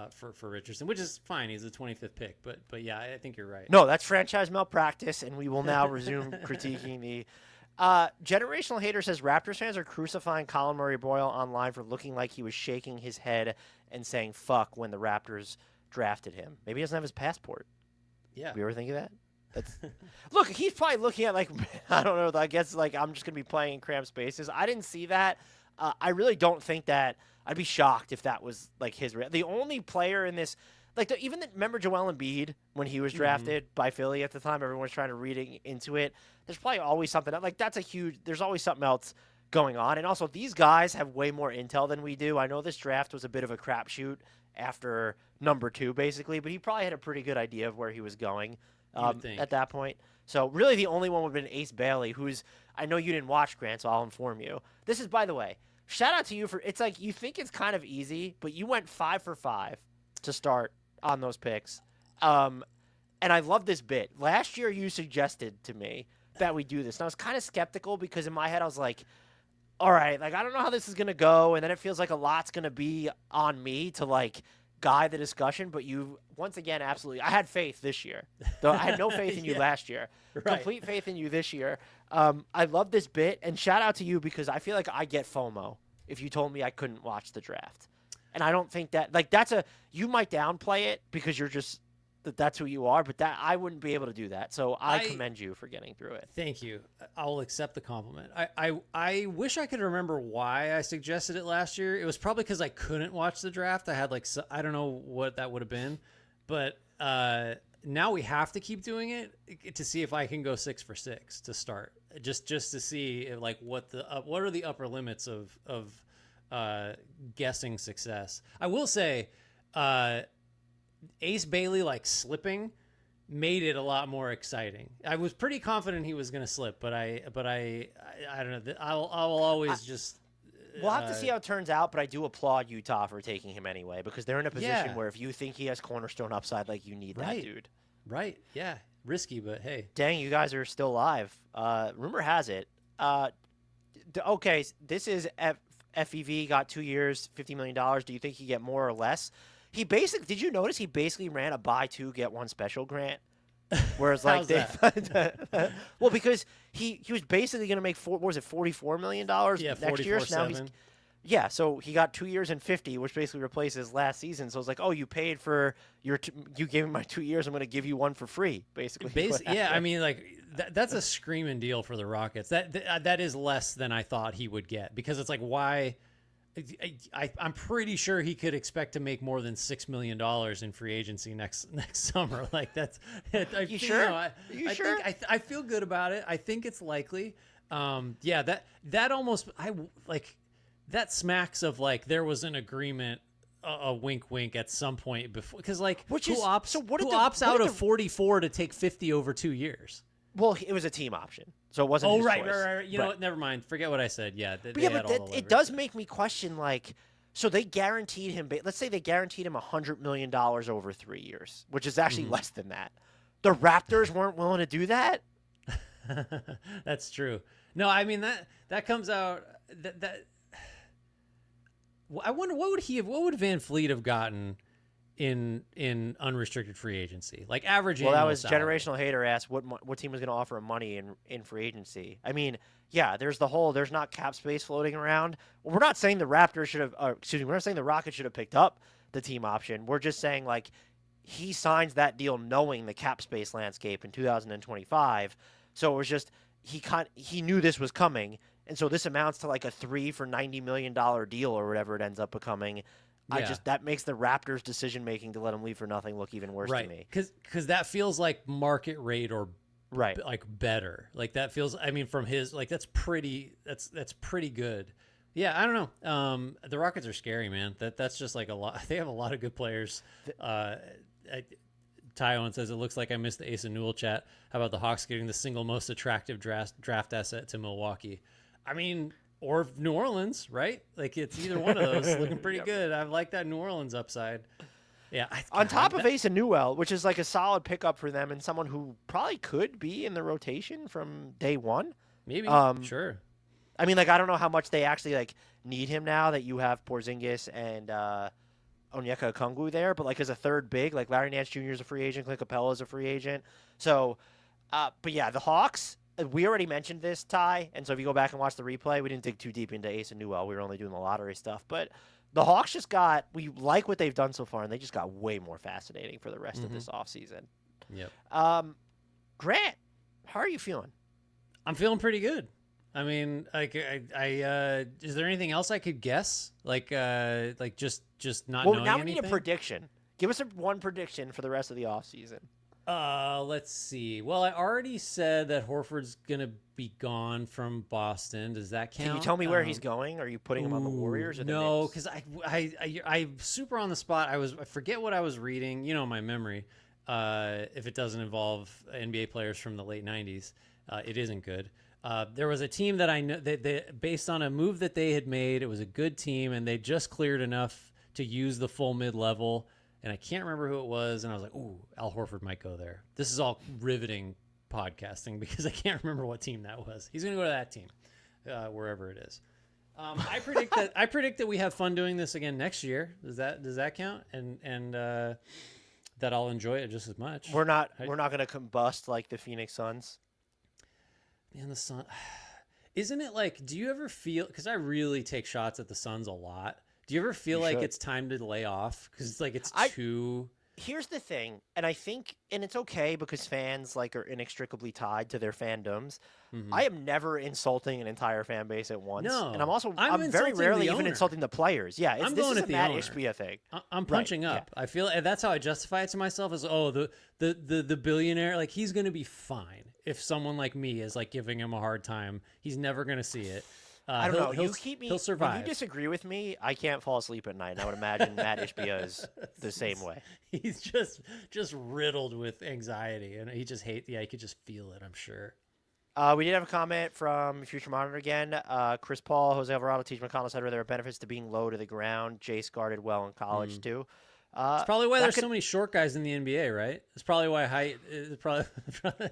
Speaker 2: for Richardson, which is fine. He's the 25th pick, but yeah, I think you're right.
Speaker 1: No, that's franchise malpractice, and we will now resume critiquing the. Generational Hater says Raptors fans are crucifying Collin Murray-Boyle online for looking like he was shaking his head and saying "fuck" when the Raptors drafted him. Maybe he doesn't have his passport.
Speaker 2: Yeah.
Speaker 1: You ever think of that? That's look, he's probably looking at like I don't know. I guess like I'm just gonna be playing in cramped spaces. I didn't see that. I really don't think that. I'd be shocked if that was like his. The only player in this, like remember Joel Embiid when he was drafted by Philly at the time. Everyone's trying to read into it. There's probably always something like that's a huge. There's always something else going on, and also these guys have way more intel than we do. I know this draft was a bit of a crapshoot after number 2, basically, but he probably had a pretty good idea of where he was going. At that point. So really the only one would have been Ace Bailey, who's, I know you didn't watch, Grant, so I'll inform you. This is, by the way, shout out to you for, it's like you think it's kind of easy, but you went 5 for 5 to start on those picks. And I love this bit. Last year you suggested to me that we do this. And I was kind of skeptical because in my head I was like, all right, like I don't know how this is going to go. And then it feels like a lot's going to be on me to like guide the discussion, but you once again absolutely. I had faith this year, though I had no faith in you last year. Right. Complete faith in you this year. I love this bit, and shout out to you because I feel like I get FOMO if you told me I couldn't watch the draft, and I don't think that like that's a you might downplay it because you're just that's who you are, but that I wouldn't be able to do that. So I commend you for getting through it.
Speaker 2: Thank you. I will accept the compliment. I wish I could remember why I suggested it last year. It was probably because I couldn't watch the draft. I had I don't know what that would have been, but now we have to keep doing it to see if I can go 6 for 6 to start. Just to see if, like what are the upper limits of guessing success. I will say. Ace Bailey like slipping made it a lot more exciting. I was pretty confident he was going to slip, but I don't know. I'll always just.
Speaker 1: We'll have to see how it turns out, but I do applaud Utah for taking him anyway because they're in a position where if you think he has cornerstone upside, like you need that dude.
Speaker 2: Right. Yeah. Risky, but hey.
Speaker 1: Dang, you guys are still live. Rumor has it. Okay, this is FEV got 2 years, $50 million. Do you think he get more or less? Did you notice he basically ran a buy 2 get 1 special, Grant? Whereas like well, because he was basically going to make $44 million next year. So now so he got 2 years and 50, which basically replaces last season. So it's like, oh, you paid for you gave me my 2 years. I'm going to give you 1 for free, basically.
Speaker 2: Yeah, I mean, like that's a screaming deal for the Rockets. That is less than I thought he would get because it's like why. I'm pretty sure he could expect to make more than $6 million in free agency next summer. Like that's.
Speaker 1: You sure?
Speaker 2: I feel good about it. I think it's likely. That almost that smacks of like there was an agreement, a wink at some point before because like who opts out of 44 to take 50 over 2 years?
Speaker 1: Well, it was a team option, so it wasn't.
Speaker 2: Right. You know what? Never mind. Forget what I said. Yeah, but
Speaker 1: it does make me question. Like, so they guaranteed him. Let's say they guaranteed him $100 million over 3 years, which is actually less than that. The Raptors weren't willing to do that.
Speaker 2: That's true. No, I mean that comes out that. I wonder what would Van Fleet have gotten in unrestricted free agency, like average.
Speaker 1: Well, that was
Speaker 2: salary.
Speaker 1: Generational Hater asked what team was going to offer him money in free agency. I mean, there's not cap space floating around. Well, we're not saying the Raptors should have. We're not saying the Rockets should have picked up the team option. We're just saying like he signs that deal knowing the cap space landscape in 2025. So it was just he knew this was coming, and so this amounts to like a 3 for $90 million deal or whatever it ends up becoming.
Speaker 2: Yeah.
Speaker 1: That makes the Raptors' decision making to let him leave for nothing look even worse to me.
Speaker 2: Because that feels like market rate or like better. Like that feels. I mean, from his like that's pretty good. Yeah, I don't know. The Rockets are scary, man. That's just like a lot. They have a lot of good players. Ty Owen says it looks like I missed the Ace and Newell chat. How about the Hawks getting the single most attractive draft asset to Milwaukee? I mean, or New Orleans, right? Like it's either one of those. Looking pretty good. I like that New Orleans upside. Yeah.
Speaker 1: On top of Ace and Newell, which is like a solid pickup for them and someone who probably could be in the rotation from day one.
Speaker 2: Maybe. Sure.
Speaker 1: I mean, like I don't know how much they actually like need him now that you have Porzingis and Onyeka Okongwu there, but like as a third big, like Larry Nance Jr. is a free agent, Clint Capella is a free agent. So, but yeah, the Hawks. We already mentioned this, Ty, and so if you go back and watch the replay, we didn't dig too deep into Ace and Newell. We were only doing the lottery stuff, but the Hawks we like what they've done so far, and they just got way more fascinating for the rest of this offseason.
Speaker 2: Yep.
Speaker 1: Grant, how are you feeling?
Speaker 2: I'm feeling pretty good. I mean, like, is there anything else I could guess? Like just not knowing anything? Well, now we need a
Speaker 1: prediction. Give us one prediction for the rest of the offseason.
Speaker 2: Let's see. Well, I already said that Horford's going to be gone from Boston. Does that count?
Speaker 1: Can you tell me where he's going? Are you putting him on the Warriors or the
Speaker 2: No,
Speaker 1: Knicks?
Speaker 2: because I'm super on the spot. I forget what I was reading, my memory. If it doesn't involve NBA players from the late 90s, it isn't good. There was a team that I know that based on a move that they had made, it was a good team, and they just cleared enough to use the full mid-level. And I can't remember who it was, and I was like, ooh, Al Horford might go there. This is all riveting podcasting because I can't remember what team that was. He's going to go to that team, wherever it is. I predict that we have fun doing this again next year. Does that count? And that I'll enjoy it just as much.
Speaker 1: We're not going to combust like the Phoenix Suns.
Speaker 2: Man, the Sun. Isn't it like? Do you ever feel? Because I really take shots at the Suns a lot. Do you ever feel like it's time to lay off? Because it's like too.
Speaker 1: Here's the thing, and I think, and it's okay because fans like are inextricably tied to their fandoms. Mm-hmm. I am never insulting an entire fan base at once.
Speaker 2: No,
Speaker 1: and I'm very rarely even insulting the players. Yeah,
Speaker 2: I'm going at the Matt
Speaker 1: Ishbia thing.
Speaker 2: I'm punching up. Yeah. I feel, and that's how I justify it to myself. Is the billionaire, like he's going to be fine if someone like me is like giving him a hard time. He's never going to see it.
Speaker 1: I don't know.
Speaker 2: He'll survive.
Speaker 1: When you disagree with me, I can't fall asleep at night. And I would imagine Matt Ishbia is the same way.
Speaker 2: He's just riddled with anxiety, and he just hates. Yeah, he could just feel it. I'm sure.
Speaker 1: We did have a comment from Future Monitor again. Chris Paul, Jose Alvarado, T.J. McConnell said there are benefits to being low to the ground. Jace guarded well in college too.
Speaker 2: It's probably why there's so many short guys in the NBA, right? It's probably why height is probably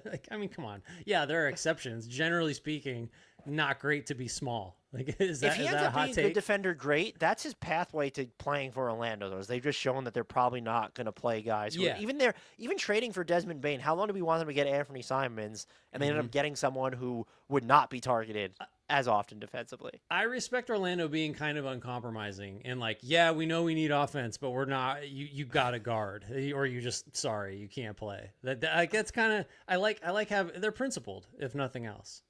Speaker 2: like, I mean, come on. Yeah, there are exceptions. Generally speaking, not great to be small. Like, if
Speaker 1: he ends up being a good defender, great. That's his pathway to playing for Orlando. Though, they've just shown that they're probably not going to play guys. Who even trading for Desmond Bane. How long do we want them to get Anthony Simons? And they ended up getting someone who would not be targeted as often defensively.
Speaker 2: I respect Orlando being kind of uncompromising and like, yeah, we know we need offense, but we're not. You got to guard, or you just you can't play. That's kind of I like having they're principled, if nothing else.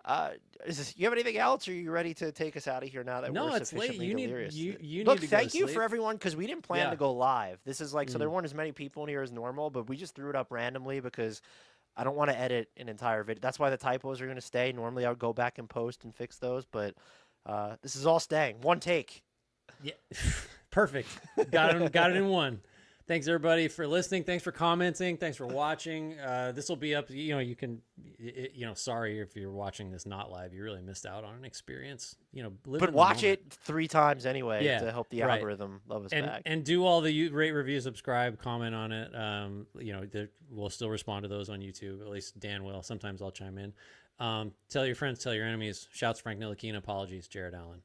Speaker 1: You have anything else, or are you ready to take us out of here now that we're sufficiently delirious?
Speaker 2: Look,
Speaker 1: thank you for everyone, because we didn't plan to go live. This is like, so there weren't as many people in here as normal, but we just threw it up randomly because I don't want to edit an entire video. That's why the typos are going to stay. Normally I would go back and post and fix those, but this is all staying. One take.
Speaker 2: Yeah, perfect. Got it in one. Thanks everybody for listening. Thanks for commenting. Thanks for watching. This will be up. You can. Sorry if you're watching this not live. You really missed out on an experience.
Speaker 1: But watch it 3 times anyway to help the algorithm love us back.
Speaker 2: And do all the rate, review, subscribe, comment on it. We'll still respond to those on YouTube. At least Dan will. Sometimes I'll chime in. Tell your friends. Tell your enemies. Shouts Frank Ntilikina. Apologies, Jared Allen.